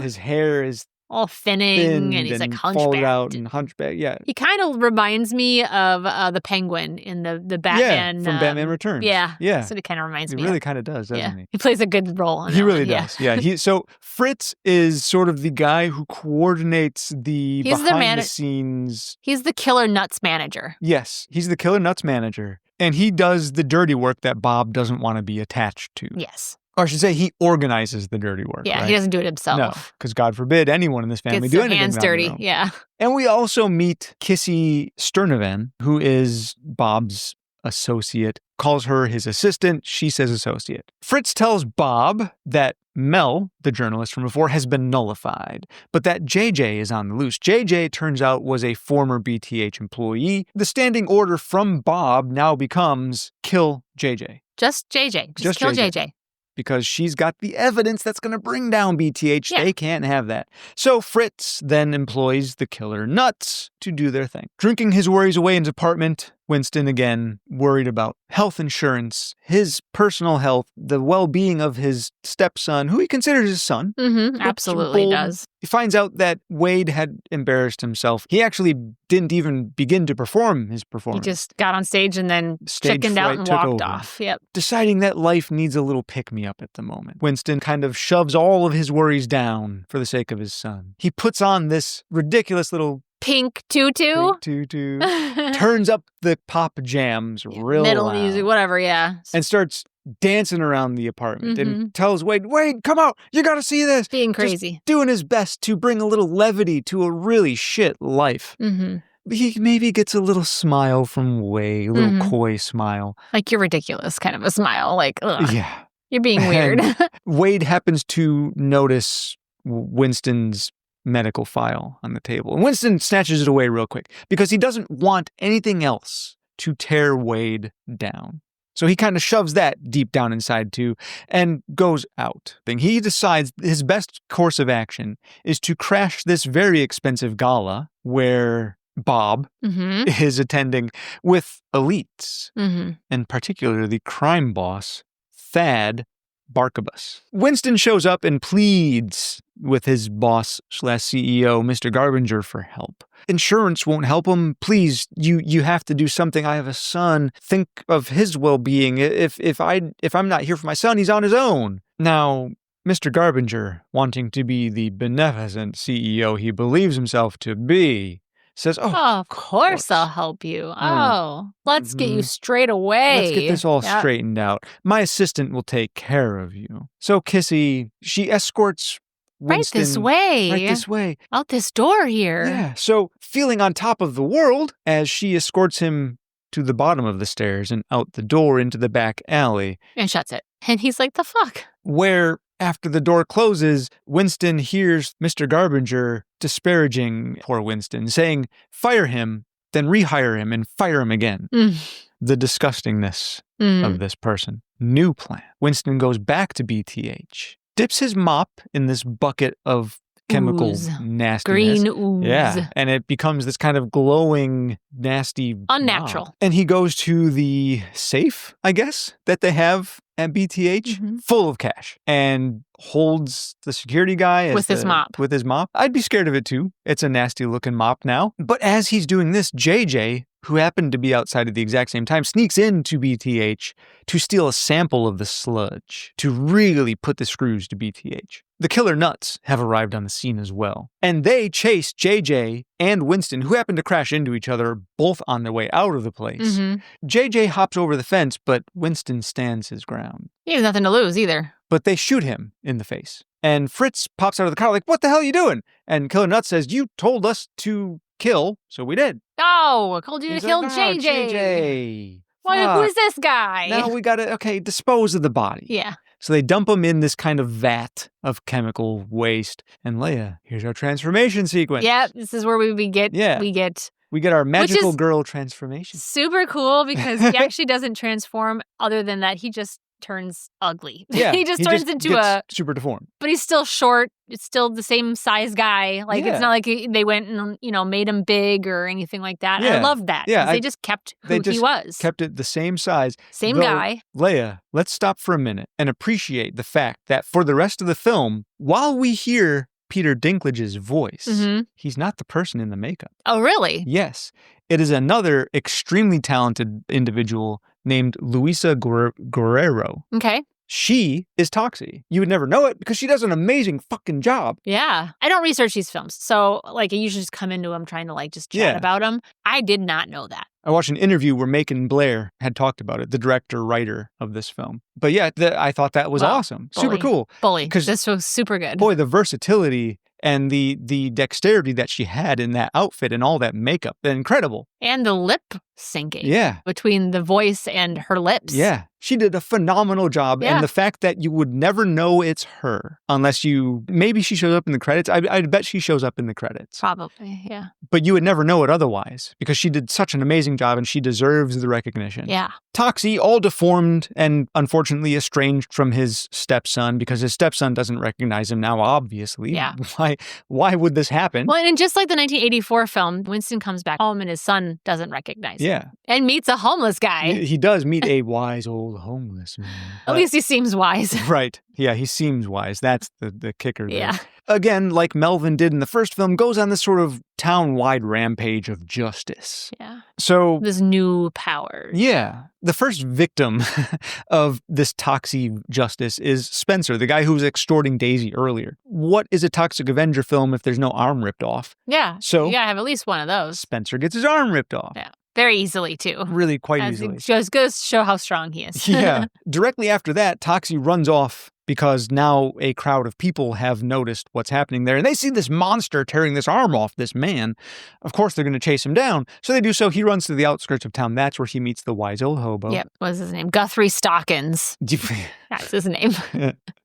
[SPEAKER 1] His hair is
[SPEAKER 2] all thinning, and he's like hunchbacked.
[SPEAKER 1] Falls out and hunchback, yeah.
[SPEAKER 2] He kind of reminds me of the Penguin in the Batman.
[SPEAKER 1] Yeah, from Batman Returns.
[SPEAKER 2] Yeah.
[SPEAKER 1] Yeah.
[SPEAKER 2] That's what he kind of reminds me
[SPEAKER 1] He really
[SPEAKER 2] of.
[SPEAKER 1] kind of does, doesn't he?
[SPEAKER 2] He plays a good role in
[SPEAKER 1] He
[SPEAKER 2] that
[SPEAKER 1] really
[SPEAKER 2] one.
[SPEAKER 1] does, yeah. So Fritz is sort of the guy who coordinates the behind-the-scenes...
[SPEAKER 2] He's the Killer Nuts manager.
[SPEAKER 1] Yes, he's the Killer Nuts manager. And he does the dirty work that Bob doesn't want to be attached to.
[SPEAKER 2] Yes.
[SPEAKER 1] Or I should say he organizes the dirty work.
[SPEAKER 2] Yeah,
[SPEAKER 1] right?
[SPEAKER 2] He doesn't do it himself.
[SPEAKER 1] No, because God forbid anyone in this family do anything.
[SPEAKER 2] Hands dirty, yeah.
[SPEAKER 1] And we also meet Kissy Sternovan, who is Bob's associate, calls her his assistant. She says associate. Fritz tells Bob that Mel, the journalist from before, has been nullified, but that JJ is on the loose. JJ, turns out, was a former BTH employee. The standing order from Bob now becomes kill JJ.
[SPEAKER 2] Just JJ. Just kill JJ.
[SPEAKER 1] Because she's got the evidence that's going to bring down BTH. Yeah. They can't have that. So Fritz then employs the Killer Nuts to do their thing. Drinking his worries away in his apartment, Winston, again, worried about health insurance, his personal health, the well-being of his stepson, who he considers his son.
[SPEAKER 2] Mm-hmm, absolutely does.
[SPEAKER 1] He finds out that Wade had embarrassed himself. He actually didn't even begin to perform his performance.
[SPEAKER 2] He just got on stage and then chickened out and walked off. Yep.
[SPEAKER 1] Deciding that life needs a little pick-me-up at the moment. Winston kind of shoves all of his worries down for the sake of his son. He puts on this ridiculous little
[SPEAKER 2] pink tutu.
[SPEAKER 1] Turns up the pop jams real
[SPEAKER 2] Metal
[SPEAKER 1] loud.
[SPEAKER 2] music, whatever, yeah.
[SPEAKER 1] And starts dancing around the apartment and tells Wade, come out, you gotta see this.
[SPEAKER 2] Being crazy.
[SPEAKER 1] Just doing his best to bring a little levity to a really shit life. He maybe gets a little smile from Wade, a little coy smile.
[SPEAKER 2] Like, you're ridiculous kind of a smile. Like, ugh.
[SPEAKER 1] Yeah.
[SPEAKER 2] You're being weird.
[SPEAKER 1] Wade happens to notice Winston's medical file on the table. And Winston snatches it away real quick because he doesn't want anything else to tear Wade down. So he kind of shoves that deep down inside too and goes out. He decides his best course of action is to crash this very expensive gala where Bob is attending with elites, and particularly the crime boss, Thad Barkabus. Winston shows up and pleads with his boss/CEO, Mr. Garbinger, for help. Insurance won't help him. Please, you have to do something. I have a son. Think of his well-being. If I'm not here for my son, he's on his own. Now, Mr. Garbinger, wanting to be the beneficent CEO he believes himself to be, says,
[SPEAKER 2] of course I'll help you. Let's get you straight away.
[SPEAKER 1] Let's get this all straightened out. My assistant will take care of you. So Kissy, she escorts Winston.
[SPEAKER 2] Right this way. Out this door here.
[SPEAKER 1] Yeah. So feeling on top of the world as she escorts him to the bottom of the stairs and out the door into the back alley.
[SPEAKER 2] And shuts it. And he's like, the fuck?
[SPEAKER 1] Where, after the door closes, Winston hears Mr. Garbinger disparaging poor Winston, saying, fire him, then rehire him and fire him again. The disgustingness of this person. New plan. Winston goes back to BTH, dips his mop in this bucket of chemical nastiness.
[SPEAKER 2] Green ooze.
[SPEAKER 1] Yeah, and it becomes this kind of glowing, nasty
[SPEAKER 2] unnatural
[SPEAKER 1] mop. And he goes to the safe, I guess, that they have at BTH, full of cash, and holds the security guy
[SPEAKER 2] with his mop.
[SPEAKER 1] With his mop. I'd be scared of it too. It's a nasty looking mop now. But as he's doing this, JJ, who happened to be outside at the exact same time, sneaks into BTH to steal a sample of the sludge to really put the screws to BTH. The Killer Nuts have arrived on the scene as well. And they chase JJ and Winston, who happen to crash into each other, both on their way out of the place. JJ hops over the fence, but Winston stands his ground.
[SPEAKER 2] He has nothing to lose either.
[SPEAKER 1] But they shoot him in the face. And Fritz pops out of the car like, what the hell are you doing? And Killer Nuts says, you told us to kill, so we did.
[SPEAKER 2] Oh, I told you to kill JJ.
[SPEAKER 1] JJ.
[SPEAKER 2] Well, who is this guy?
[SPEAKER 1] Now we gotta, dispose of the body.
[SPEAKER 2] Yeah.
[SPEAKER 1] So they dump him in this kind of vat of chemical waste. And Leia, here's our transformation sequence.
[SPEAKER 2] Yeah, this is where we get
[SPEAKER 1] our magical girl transformation.
[SPEAKER 2] Super cool because he actually doesn't transform other than that he just turns ugly.
[SPEAKER 1] Yeah,
[SPEAKER 2] he just turns into a
[SPEAKER 1] super deformed.
[SPEAKER 2] But he's still short. It's still the same size guy. Like it's not like they went and made him big or anything like that. Yeah. I love that. Yeah, they just kept who he was.
[SPEAKER 1] Kept it the same size.
[SPEAKER 2] Same guy.
[SPEAKER 1] Leia, let's stop for a minute and appreciate the fact that for the rest of the film, while we hear Peter Dinklage's voice, he's not the person in the makeup.
[SPEAKER 2] Oh, really?
[SPEAKER 1] Yes. It is another extremely talented individual named Luisa Guerrero.
[SPEAKER 2] Okay.
[SPEAKER 1] She is Toxie. You would never know it because she does an amazing fucking job.
[SPEAKER 2] Yeah. I don't research these films. So, like, I usually just come into them trying to, like, just chat about them. I did not know that.
[SPEAKER 1] I watched an interview where Macon Blair had talked about it, the director, writer of this film. But yeah, I thought that was awesome.
[SPEAKER 2] Bully.
[SPEAKER 1] Super cool.
[SPEAKER 2] Because this was super good.
[SPEAKER 1] Boy, the versatility and the dexterity that she had in that outfit and all that makeup, incredible.
[SPEAKER 2] And the lip syncing.
[SPEAKER 1] Yeah.
[SPEAKER 2] Between the voice and her lips.
[SPEAKER 1] Yeah. She did a phenomenal job.
[SPEAKER 2] Yeah.
[SPEAKER 1] And the fact that you would never know it's her unless maybe she shows up in the credits. I bet she shows up in the credits.
[SPEAKER 2] Probably, yeah.
[SPEAKER 1] But you would never know it otherwise because she did such an amazing job and she deserves the recognition.
[SPEAKER 2] Yeah.
[SPEAKER 1] Toxie, all deformed and unfortunately estranged from his stepson because his stepson doesn't recognize him now, obviously.
[SPEAKER 2] Yeah.
[SPEAKER 1] Why would this happen?
[SPEAKER 2] Well, and just like the 1984 film, Winston comes back home and his son doesn't recognize him.
[SPEAKER 1] Yeah.
[SPEAKER 2] And meets a homeless guy.
[SPEAKER 1] He does meet a wise old homeless man.
[SPEAKER 2] At least he seems wise.
[SPEAKER 1] Right. Yeah, he seems wise. That's the kicker there.
[SPEAKER 2] Yeah.
[SPEAKER 1] Again, like Melvin did in the first film, goes on this sort of town-wide rampage of justice.
[SPEAKER 2] Yeah.
[SPEAKER 1] So
[SPEAKER 2] this new power.
[SPEAKER 1] Yeah. The first victim of this Toxic justice is Spencer, the guy who was extorting Daisy earlier. What is a Toxic Avenger film if there's no arm ripped off?
[SPEAKER 2] Yeah.
[SPEAKER 1] So
[SPEAKER 2] you gotta have at least one of those.
[SPEAKER 1] Spencer gets his arm ripped off.
[SPEAKER 2] Yeah. Very easily, too.
[SPEAKER 1] Really quite easily.
[SPEAKER 2] Just goes to show how strong he is.
[SPEAKER 1] Yeah. Directly after that, Toxie runs off because now a crowd of people have noticed what's happening there. And they see this monster tearing this arm off this man. Of course, they're going to chase him down. So they do so. He runs to the outskirts of town. That's where he meets the wise old hobo.
[SPEAKER 2] Yep. What's his name? Guthrie Stockins. That's his name.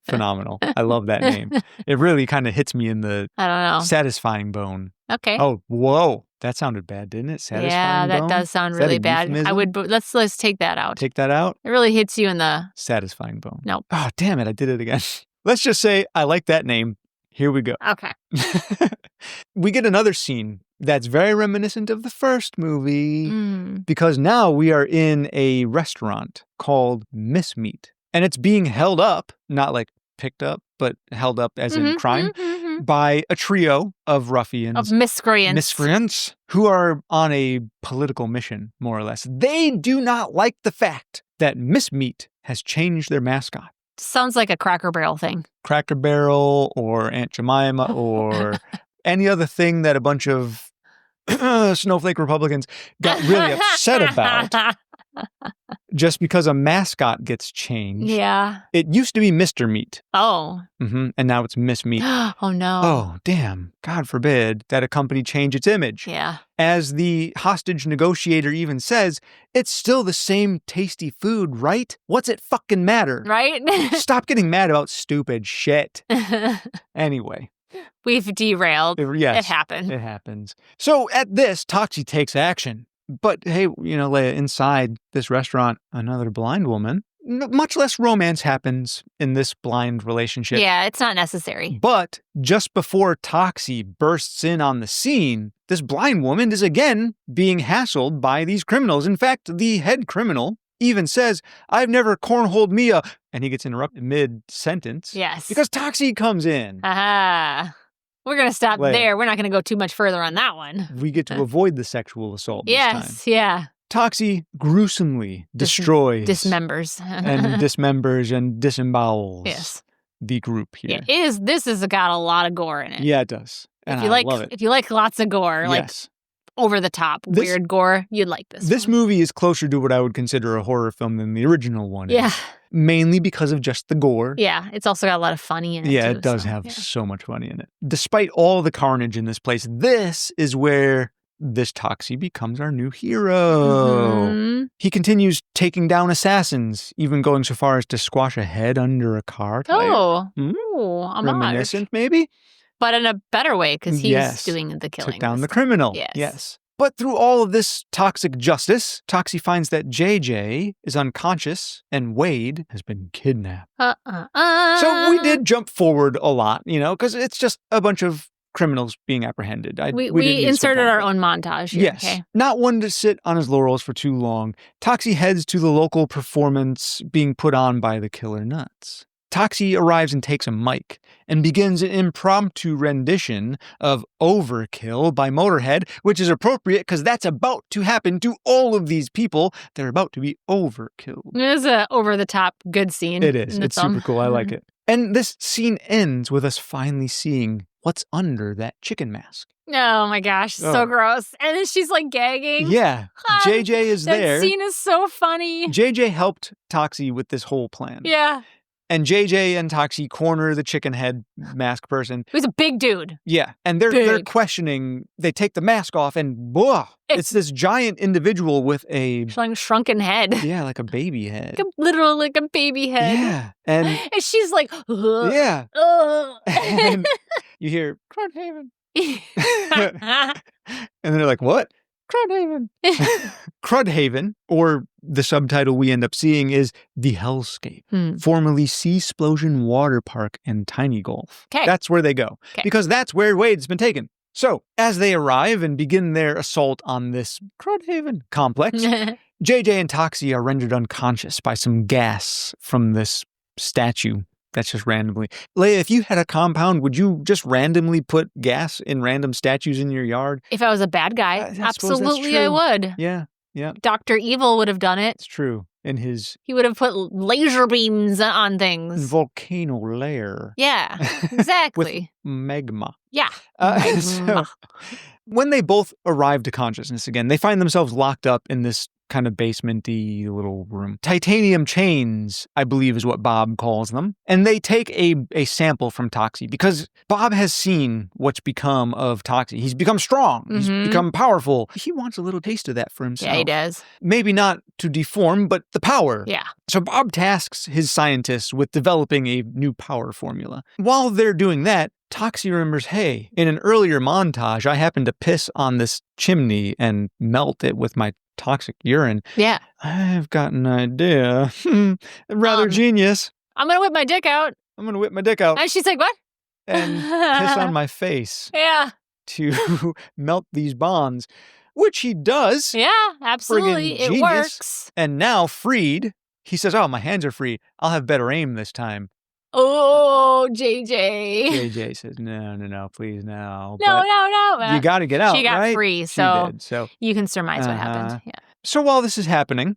[SPEAKER 1] Phenomenal. I love that name. It really kind of hits me in the
[SPEAKER 2] I don't know.
[SPEAKER 1] satisfying bone.
[SPEAKER 2] Okay.
[SPEAKER 1] Oh, whoa. That sounded bad, didn't it? Satisfying
[SPEAKER 2] yeah, that
[SPEAKER 1] bone?
[SPEAKER 2] does sound really bad.
[SPEAKER 1] Euphemism?
[SPEAKER 2] I would, let's take that out.
[SPEAKER 1] Take that out?
[SPEAKER 2] It really hits you in the...
[SPEAKER 1] Satisfying bone.
[SPEAKER 2] Nope.
[SPEAKER 1] Oh, damn it. I did it again. Let's just say I like that name. Here we go.
[SPEAKER 2] Okay.
[SPEAKER 1] We get another scene that's very reminiscent of the first movie because now we are in a restaurant called Miss Meat. And it's being held up, not like picked up, but held up as in crime, by a trio of ruffians.
[SPEAKER 2] Of miscreants.
[SPEAKER 1] Miscreants who are on a political mission, more or less. They do not like the fact that Miss Meat has changed their mascot.
[SPEAKER 2] Sounds like a Cracker Barrel thing.
[SPEAKER 1] Cracker Barrel or Aunt Jemima or any other thing that a bunch of snowflake Republicans got really upset about just because a mascot gets changed.
[SPEAKER 2] Yeah.
[SPEAKER 1] It used to be Mr. Meat.
[SPEAKER 2] Oh.
[SPEAKER 1] And now it's Miss Meat.
[SPEAKER 2] Oh, no.
[SPEAKER 1] Oh, damn. God forbid that a company change its image.
[SPEAKER 2] Yeah.
[SPEAKER 1] As the hostage negotiator even says, it's still the same tasty food, right? What's it fucking matter?
[SPEAKER 2] Right?
[SPEAKER 1] Stop getting mad about stupid shit. Anyway.
[SPEAKER 2] We've derailed.
[SPEAKER 1] Yes.
[SPEAKER 2] It happened.
[SPEAKER 1] It happens. So at this, Toxie takes action. But hey, Leia, inside this restaurant, another blind woman. Much less romance happens in this blind relationship.
[SPEAKER 2] Yeah, it's not necessary.
[SPEAKER 1] But just before Toxie bursts in on the scene, this blind woman is again being hassled by these criminals. In fact, the head criminal even says, I've never cornholed me a... And he gets interrupted mid-sentence.
[SPEAKER 2] Yes.
[SPEAKER 1] Because Toxie comes in.
[SPEAKER 2] Aha. We're going to stop there. We're not going to go too much further on that one.
[SPEAKER 1] We get to avoid the sexual assault this time.
[SPEAKER 2] Yes, yeah.
[SPEAKER 1] Toxie gruesomely destroys...
[SPEAKER 2] Dismembers.
[SPEAKER 1] and dismembers and disembowels the group here.
[SPEAKER 2] Yeah, this has got a lot of gore in it.
[SPEAKER 1] Yeah, it does. And I love it.
[SPEAKER 2] If you like lots of gore, like over the top, weird gore, you'd like this.
[SPEAKER 1] This movie is closer to what I would consider a horror film than the original one.
[SPEAKER 2] Yeah.
[SPEAKER 1] Mainly because of just the gore.
[SPEAKER 2] Yeah, it's also got a lot of funny in it.
[SPEAKER 1] Yeah,
[SPEAKER 2] too,
[SPEAKER 1] it does have so much funny in it. Despite all the carnage in this place, this is where this Toxie becomes our new hero. He continues taking down assassins, even going so far as to squash a head under a car tire.
[SPEAKER 2] Oh,
[SPEAKER 1] reminiscent maybe?
[SPEAKER 2] But in a better way, because he's doing the killing.
[SPEAKER 1] Took down the criminal. Yes. But through all of this toxic justice, Toxie finds that JJ is unconscious and Wade has been kidnapped. So we did jump forward a lot, because it's just a bunch of criminals being apprehended.
[SPEAKER 2] We inserted our own montage here.
[SPEAKER 1] Yes.
[SPEAKER 2] Okay.
[SPEAKER 1] Not one to sit on his laurels for too long. Toxie heads to the local performance being put on by the Killer Nuts. Toxie arrives and takes a mic and begins an impromptu rendition of Overkill by Motorhead, which is appropriate because that's about to happen to all of these people. They're about to be overkilled.
[SPEAKER 2] It is a over-the-top good scene.
[SPEAKER 1] It is. It's super cool. I like it. And this scene ends with us finally seeing what's under that chicken mask.
[SPEAKER 2] Oh my gosh, so gross. And then she's like gagging.
[SPEAKER 1] Yeah, JJ is there.
[SPEAKER 2] That scene is so funny.
[SPEAKER 1] JJ helped Toxie with this whole plan.
[SPEAKER 2] Yeah.
[SPEAKER 1] And JJ and Toxie corner the chicken head mask person.
[SPEAKER 2] He's a big dude.
[SPEAKER 1] Yeah. And they're questioning. They take the mask off and it's this giant individual with a
[SPEAKER 2] shrunken head.
[SPEAKER 1] Yeah, like a baby head.
[SPEAKER 2] Literal like a baby head.
[SPEAKER 1] Yeah. And
[SPEAKER 2] she's like, ugh.
[SPEAKER 1] Yeah.
[SPEAKER 2] Ugh.
[SPEAKER 1] And you hear Crudhaven. And they're like, what? Crudhaven. Crudhaven, or the subtitle we end up seeing is The Hellscape, formerly Sea-Splosion Water Park and Tiny Golf.
[SPEAKER 2] Okay.
[SPEAKER 1] That's where they go, because that's where Wade's been taken. So, as they arrive and begin their assault on this Crudhaven complex, JJ and Toxie are rendered unconscious by some gas from this statue. That's just randomly. Leia, if you had a compound, would you just randomly put gas in random statues in your yard?
[SPEAKER 2] If I was a bad guy, absolutely I would.
[SPEAKER 1] Yeah, yeah.
[SPEAKER 2] Dr. Evil would have done it.
[SPEAKER 1] It's true. He
[SPEAKER 2] would have put laser beams on things.
[SPEAKER 1] Volcano lair.
[SPEAKER 2] Yeah, exactly.
[SPEAKER 1] With magma.
[SPEAKER 2] Yeah.
[SPEAKER 1] So, when they both arrive to consciousness again, they find themselves locked up in this kind of basement-y little room. Titanium chains, I believe is what Bob calls them. And they take a sample from Toxie because Bob has seen what's become of Toxie. He's become strong. He's become powerful. He wants a little taste of that for himself.
[SPEAKER 2] Yeah, he does.
[SPEAKER 1] Maybe not to deform, but the power.
[SPEAKER 2] Yeah.
[SPEAKER 1] So Bob tasks his scientists with developing a new power formula. While they're doing that, Toxie remembers, hey, in an earlier montage, I happened to piss on this chimney and melt it with my toxic urine.
[SPEAKER 2] Yeah.
[SPEAKER 1] I've got an idea. Rather genius.
[SPEAKER 2] I'm going to whip my dick out.
[SPEAKER 1] And
[SPEAKER 2] she's like, what?
[SPEAKER 1] And piss on my face.
[SPEAKER 2] Yeah.
[SPEAKER 1] To melt these bonds, which he does.
[SPEAKER 2] Yeah, absolutely. It works.
[SPEAKER 1] And now freed, he says, oh, my hands are free. I'll have better aim this time.
[SPEAKER 2] Oh, JJ.
[SPEAKER 1] JJ says, no, please, no.
[SPEAKER 2] No.
[SPEAKER 1] You got to get out,
[SPEAKER 2] She got
[SPEAKER 1] right?
[SPEAKER 2] free, so you can surmise what happened. Yeah.
[SPEAKER 1] So while this is happening,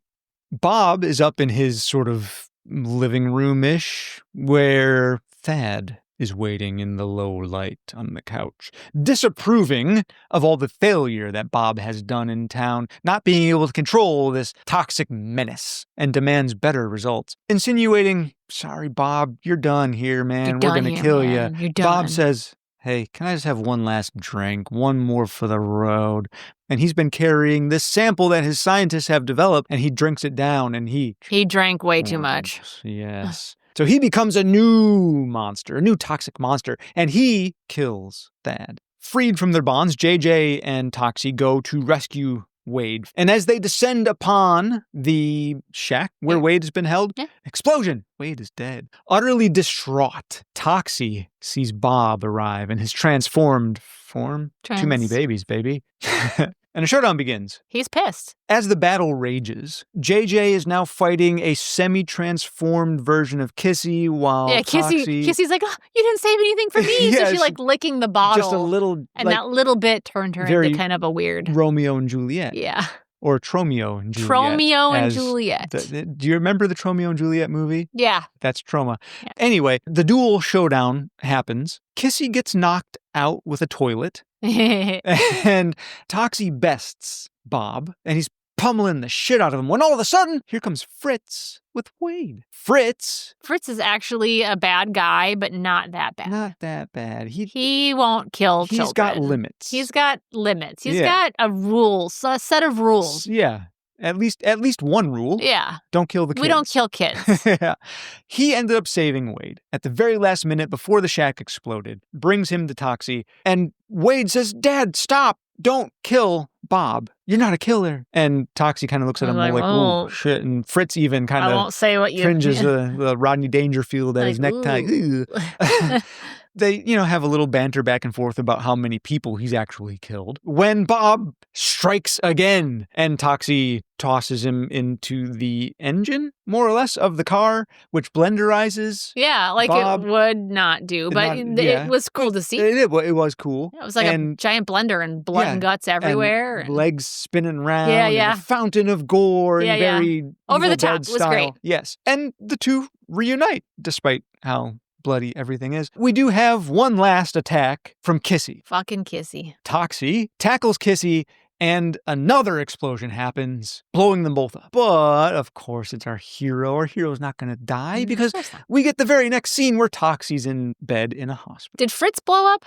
[SPEAKER 1] Bob is up in his sort of living room-ish where Thad is waiting in the low light on the couch, disapproving of all the failure that Bob has done in town, not being able to control this toxic menace, and demands better results, insinuating, sorry, Bob, you're done here, man. We're going to kill you. Bob says, hey, can I just have one last drink, one more for the road? And he's been carrying this sample that his scientists have developed, and he drinks it down, and he
[SPEAKER 2] drank way too much.
[SPEAKER 1] Yes. So he becomes a new monster, a new toxic monster, and he kills Thad. Freed from their bonds, JJ and Toxie go to rescue Wade. And as they descend upon the shack where Wade has been held, explosion! Wade is dead. Utterly distraught, Toxie sees Bob arrive in his transformed form. Too many babies, baby. And a showdown begins.
[SPEAKER 2] He's pissed.
[SPEAKER 1] As the battle rages, JJ is now fighting a semi-transformed version of Kissy while
[SPEAKER 2] Kissy's like, oh, you didn't save anything for me. So she's like licking the bottle.
[SPEAKER 1] Just a little.
[SPEAKER 2] And that little bit turned her into kind of a weird.
[SPEAKER 1] Romeo and Juliet.
[SPEAKER 2] Yeah.
[SPEAKER 1] Or Tromeo and Juliet.
[SPEAKER 2] Tromeo and Juliet.
[SPEAKER 1] Do you remember the Tromeo and Juliet movie?
[SPEAKER 2] Yeah.
[SPEAKER 1] That's Troma. Yeah. Anyway, the dual showdown happens. Kissy gets knocked out with a toilet. And Toxie bests Bob, and he's pummeling the shit out of him when all of a sudden, here comes Fritz with Wade. Fritz
[SPEAKER 2] is actually a bad guy, but not that bad.
[SPEAKER 1] Not that bad.
[SPEAKER 2] He won't kill children.
[SPEAKER 1] He's got limits.
[SPEAKER 2] He's got a set of rules.
[SPEAKER 1] Yeah. At least one rule.
[SPEAKER 2] Yeah.
[SPEAKER 1] Don't kill the kids.
[SPEAKER 2] We don't kill kids.
[SPEAKER 1] Yeah. He ended up saving Wade at the very last minute before the shack exploded, brings him to Toxie, and Wade says, Dad, stop. Don't kill Bob. You're not a killer. And Toxie kind of looks at him like, oh, shit. And Fritz even kind of
[SPEAKER 2] I won't say what you
[SPEAKER 1] cringes the Rodney Dangerfield at his necktie. they, have a little banter back and forth about how many people he's actually killed. When Bob strikes again and Toxie tosses him into the engine, more or less, of the car, which blenderizes.
[SPEAKER 2] Yeah, like Bob. It would not do, but it was cool to see.
[SPEAKER 1] It was cool.
[SPEAKER 2] It was like a giant blender and blood and guts everywhere.
[SPEAKER 1] And legs spinning around.
[SPEAKER 2] Yeah.
[SPEAKER 1] And a fountain of gore and very
[SPEAKER 2] over the top. It was
[SPEAKER 1] style.
[SPEAKER 2] Great.
[SPEAKER 1] Yes. And the two reunite, despite how bloody everything is. We do have one last attack from Kissy.
[SPEAKER 2] Fucking Kissy.
[SPEAKER 1] Toxie tackles Kissy, and another explosion happens, blowing them both up. But, of course, it's our hero. Our hero's not going to die because we get the very next scene where Toxie's in bed in a hospital.
[SPEAKER 2] Did Fritz blow up?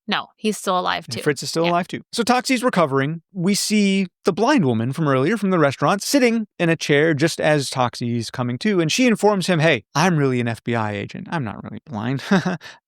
[SPEAKER 1] No,
[SPEAKER 2] he's still alive, too.
[SPEAKER 1] And Fritz is still alive, too. So Toxie's recovering. We see the blind woman from earlier from the restaurant sitting in a chair just as Toxie's coming to, and she informs him, hey, I'm really an FBI agent. I'm not really blind.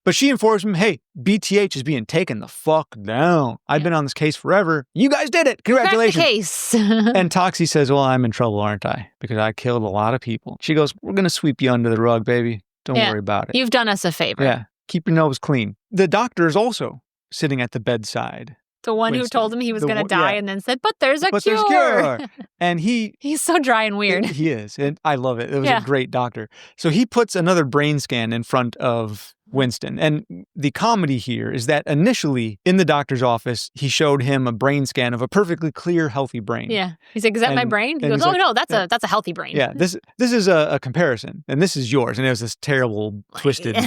[SPEAKER 1] But she informs him, hey, BTH is being taken the fuck down. I've been on this case forever. You guys did it. Congratulations.
[SPEAKER 2] Case.
[SPEAKER 1] And Toxie says, well, I'm in trouble, aren't I? Because I killed a lot of people. She goes, we're going to sweep you under the rug, baby. Don't worry about it.
[SPEAKER 2] You've done us a favor.
[SPEAKER 1] Yeah. Keep your nose clean. The doctor is also sitting at the bedside.
[SPEAKER 2] The one who told him he was going to die and then said, but there's a cure.
[SPEAKER 1] And
[SPEAKER 2] he's so dry and weird.
[SPEAKER 1] He is. And I love it. It was a great doctor. So he puts another brain scan in front of Winston. And the comedy here is that initially in the doctor's office, he showed him a brain scan of a perfectly clear, healthy brain.
[SPEAKER 2] Yeah. He's like, is that my brain? He goes, oh, no, that's a healthy brain.
[SPEAKER 1] Yeah. This is a comparison. And this is yours. And it was this terrible, twisted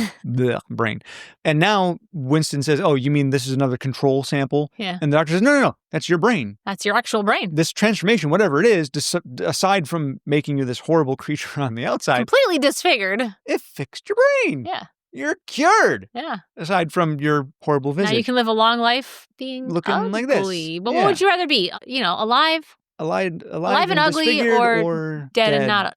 [SPEAKER 1] brain. And now Winston says, oh, you mean this is another control sample?
[SPEAKER 2] Yeah.
[SPEAKER 1] And the doctor says, no. That's your brain.
[SPEAKER 2] That's your actual brain.
[SPEAKER 1] This transformation, whatever it is, aside from making you this horrible creature on the outside.
[SPEAKER 2] Completely disfigured.
[SPEAKER 1] It fixed your brain.
[SPEAKER 2] Yeah.
[SPEAKER 1] You're cured.
[SPEAKER 2] Yeah.
[SPEAKER 1] Aside from your horrible visage.
[SPEAKER 2] Now you can live a long life being
[SPEAKER 1] looking
[SPEAKER 2] ugly.
[SPEAKER 1] like this.
[SPEAKER 2] But what would you rather be? Alive?
[SPEAKER 1] Alive
[SPEAKER 2] and ugly or dead and not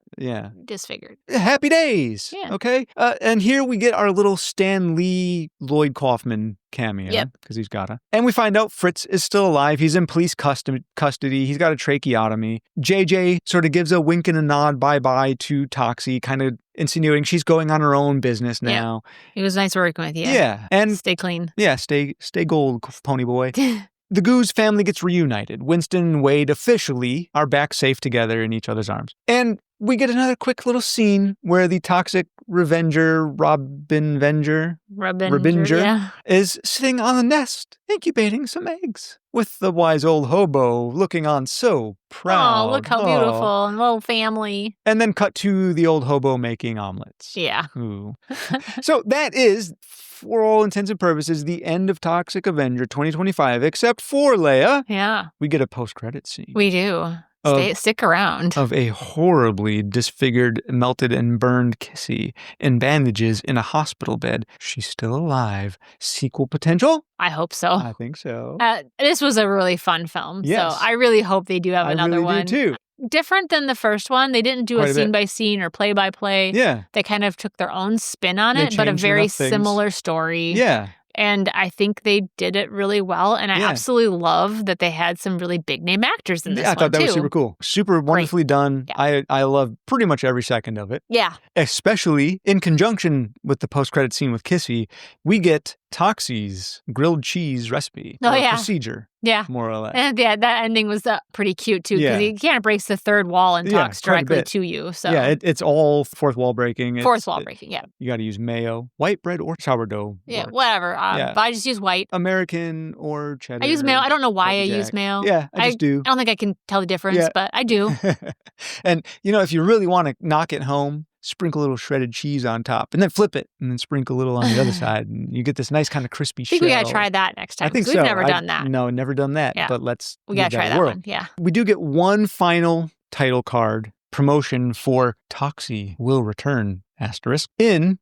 [SPEAKER 2] disfigured.
[SPEAKER 1] Happy days.
[SPEAKER 2] Yeah.
[SPEAKER 1] Okay. And here we get our little Stan Lee Lloyd Kaufman cameo.
[SPEAKER 2] Yep.
[SPEAKER 1] Because he's gotta. And we find out Fritz is still alive. He's in police custody. He's got a tracheotomy. JJ sort of gives a wink and a nod bye-bye to Toxie, kind of insinuating she's going on her own business now.
[SPEAKER 2] Yeah. It was nice working with you.
[SPEAKER 1] Yeah. And
[SPEAKER 2] stay clean.
[SPEAKER 1] Yeah, stay gold, pony boy. The Goose family gets reunited. Winston and Wade officially are back safe together in each other's arms. And we get another quick little scene where the Toxic Avenger, Rabinger, is sitting on the nest, incubating some eggs, with the wise old hobo looking on so proud.
[SPEAKER 2] Oh, look how beautiful. And little family.
[SPEAKER 1] And then cut to the old hobo making omelets.
[SPEAKER 2] Yeah.
[SPEAKER 1] Ooh. So that is, for all intents and purposes, the end of Toxic Avenger 2025, except for Leia.
[SPEAKER 2] Yeah.
[SPEAKER 1] We get a post-credit scene.
[SPEAKER 2] We do. Stick around.
[SPEAKER 1] Of a horribly disfigured, melted, and burned Kissy in bandages in a hospital bed. She's still alive. Sequel potential?
[SPEAKER 2] I hope so.
[SPEAKER 1] I think so.
[SPEAKER 2] This was a really fun film.
[SPEAKER 1] Yes.
[SPEAKER 2] So I really hope they do have another one.
[SPEAKER 1] I really do too.
[SPEAKER 2] Different than the first one. They didn't do a scene by scene or play by play.
[SPEAKER 1] Yeah.
[SPEAKER 2] They kind of took their own spin on it, but a very similar story.
[SPEAKER 1] Yeah.
[SPEAKER 2] And I think they did it really well. And I absolutely love that they had some really big name actors in this one,
[SPEAKER 1] I thought that was super cool. Super wonderfully done. Yeah. I love pretty much every second of it.
[SPEAKER 2] Yeah.
[SPEAKER 1] Especially in conjunction with the post-credit scene with Kissy, we get Toxie's grilled cheese recipe. Procedure.
[SPEAKER 2] Yeah.
[SPEAKER 1] More or less.
[SPEAKER 2] And that ending was pretty cute, too, because he kind of breaks the third wall and talks directly to you. So
[SPEAKER 1] it's all fourth wall breaking.
[SPEAKER 2] Fourth wall breaking, yeah.
[SPEAKER 1] You got to use mayo, white bread, or sourdough.
[SPEAKER 2] Yeah, whatever. But I just use white.
[SPEAKER 1] American or cheddar.
[SPEAKER 2] I use mayo. I don't know why I use mayo.
[SPEAKER 1] Yeah, I just do.
[SPEAKER 2] I don't think I can tell the difference, but I do.
[SPEAKER 1] And, if you really want to knock it home, sprinkle a little shredded cheese on top, and then flip it, and then sprinkle a little on the other side, and you get this nice kind of crispy shell.
[SPEAKER 2] I think we gotta try that next time.
[SPEAKER 1] I think so.
[SPEAKER 2] We've never done that.
[SPEAKER 1] No, never done that. Yeah. But
[SPEAKER 2] we gotta try that one. Yeah.
[SPEAKER 1] We do get one final title card promotion for Toxie Will Return, * in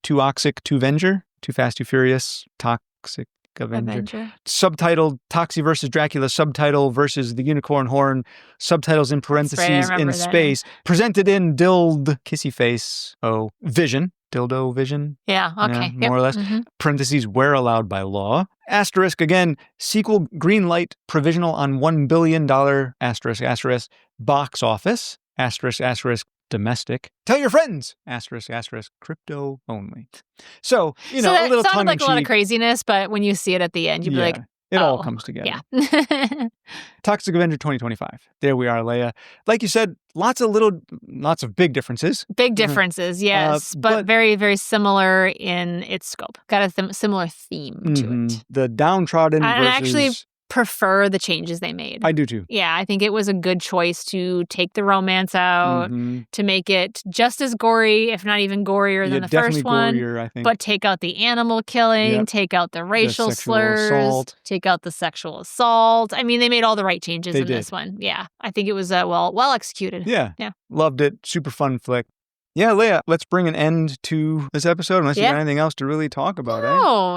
[SPEAKER 1] Toxic Avenger, Too Fast, Too Furious, Toxic Avenger. Subtitled Toxie versus Dracula, subtitle versus the Unicorn Horn, subtitles in parentheses in space, presented in Kissy Face, Vision. Dildo Vision.
[SPEAKER 2] Yeah, okay.
[SPEAKER 1] More or less. Mm-hmm. Parentheses, where allowed by law. * again, sequel green light provisional on $1 billion * box office. * domestic. Tell your friends, asterisk, asterisk, crypto only. So, a little
[SPEAKER 2] tongue-in-cheek. Sounded like a lot of craziness, but when you see it at the end, you'd be like,
[SPEAKER 1] it all comes together.
[SPEAKER 2] Yeah.
[SPEAKER 1] Toxic Avenger 2025. There we are, Leia. Like you said, lots of big differences.
[SPEAKER 2] Big differences, yes. But very, very similar in its scope. Got a similar theme to it.
[SPEAKER 1] The downtrodden versus...
[SPEAKER 2] I actually prefer the changes they made.
[SPEAKER 1] I do too.
[SPEAKER 2] Yeah, I think it was a good choice to take the romance out, to make it just as gory, if not even gorier than the first one. Gorier, I think. But take out the animal killing, take out the racial slurs, take out the sexual assault. I mean, they made all the right changes in this one. Yeah, I think it was well executed.
[SPEAKER 1] Yeah. Loved it. Super fun flick. Yeah, Leia, let's bring an end to this episode unless you got anything else to really talk about,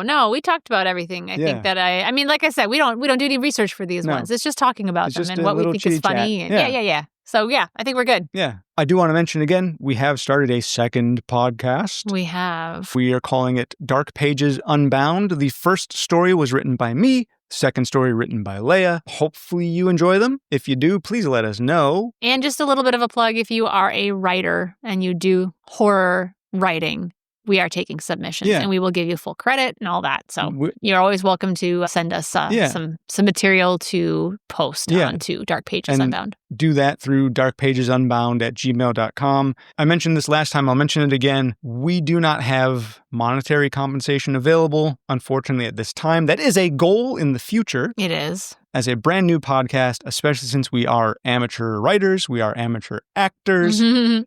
[SPEAKER 2] No, we talked about everything. I think that I mean, like I said, we don't do any research for these ones. It's just talking about them and what we think is funny. And yeah. So yeah, I think we're good.
[SPEAKER 1] Yeah. I do want to mention again, we have started a second podcast.
[SPEAKER 2] We have.
[SPEAKER 1] We are calling it Dark Pages Unbound. The first story was written by me. Second story written by Leia. Hopefully you enjoy them. If you do, please let us know.
[SPEAKER 2] And just a little bit of a plug, if you are a writer and you do horror writing, we are taking submissions and we will give you full credit and all that. So you're always welcome to send us some material to post onto Dark Pages Unbound.
[SPEAKER 1] Do that through darkpagesunbound@gmail.com. I mentioned this last time. I'll mention it again. We do not have monetary compensation available, unfortunately, at this time. That is a goal in the future.
[SPEAKER 2] It is.
[SPEAKER 1] As a brand new podcast, especially since we are amateur writers, we are amateur actors,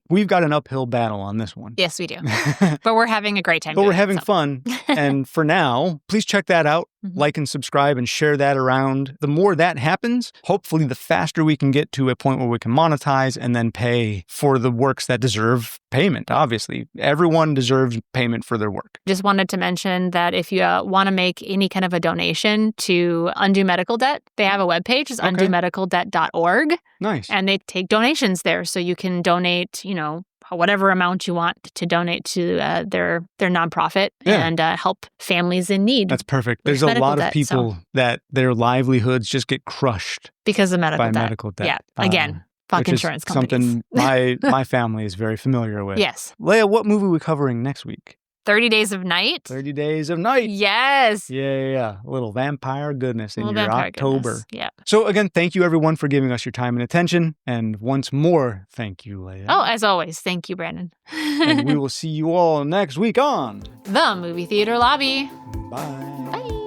[SPEAKER 1] we've got an uphill battle on this one.
[SPEAKER 2] Yes, we do. But we're having a great time.
[SPEAKER 1] But we're having fun. And for now, please check that out. Like and subscribe and share that around. The more that happens, hopefully the faster we can get to a point where we can monetize and then pay for the works that deserve payment. Obviously, everyone deserves payment for their work.
[SPEAKER 2] Just wanted to mention that if you want to make any kind of a donation to Undo Medical Debt, they have a webpage. It's undomedicaldebt.org.
[SPEAKER 1] Nice.
[SPEAKER 2] And they take donations there. So you can donate, whatever amount you want to donate to their nonprofit and help families in need.
[SPEAKER 1] That's perfect. There's a lot of people that their livelihoods just get crushed
[SPEAKER 2] because of medical debt. Yeah. Again, fuck insurance companies.
[SPEAKER 1] Something my family is very familiar with.
[SPEAKER 2] Yes.
[SPEAKER 1] Leia, what movie are we covering next week?
[SPEAKER 2] 30 Days of Night.
[SPEAKER 1] 30 Days of Night.
[SPEAKER 2] Yes.
[SPEAKER 1] Yeah. A little vampire goodness in your October.
[SPEAKER 2] Goodness. Yeah.
[SPEAKER 1] So again, thank you everyone for giving us your time and attention. And once more, thank you, Leia.
[SPEAKER 2] Oh, as always, thank you, Brandon.
[SPEAKER 1] And we will see you all next week on
[SPEAKER 2] The Movie Theater Lobby.
[SPEAKER 1] Bye.
[SPEAKER 2] Bye.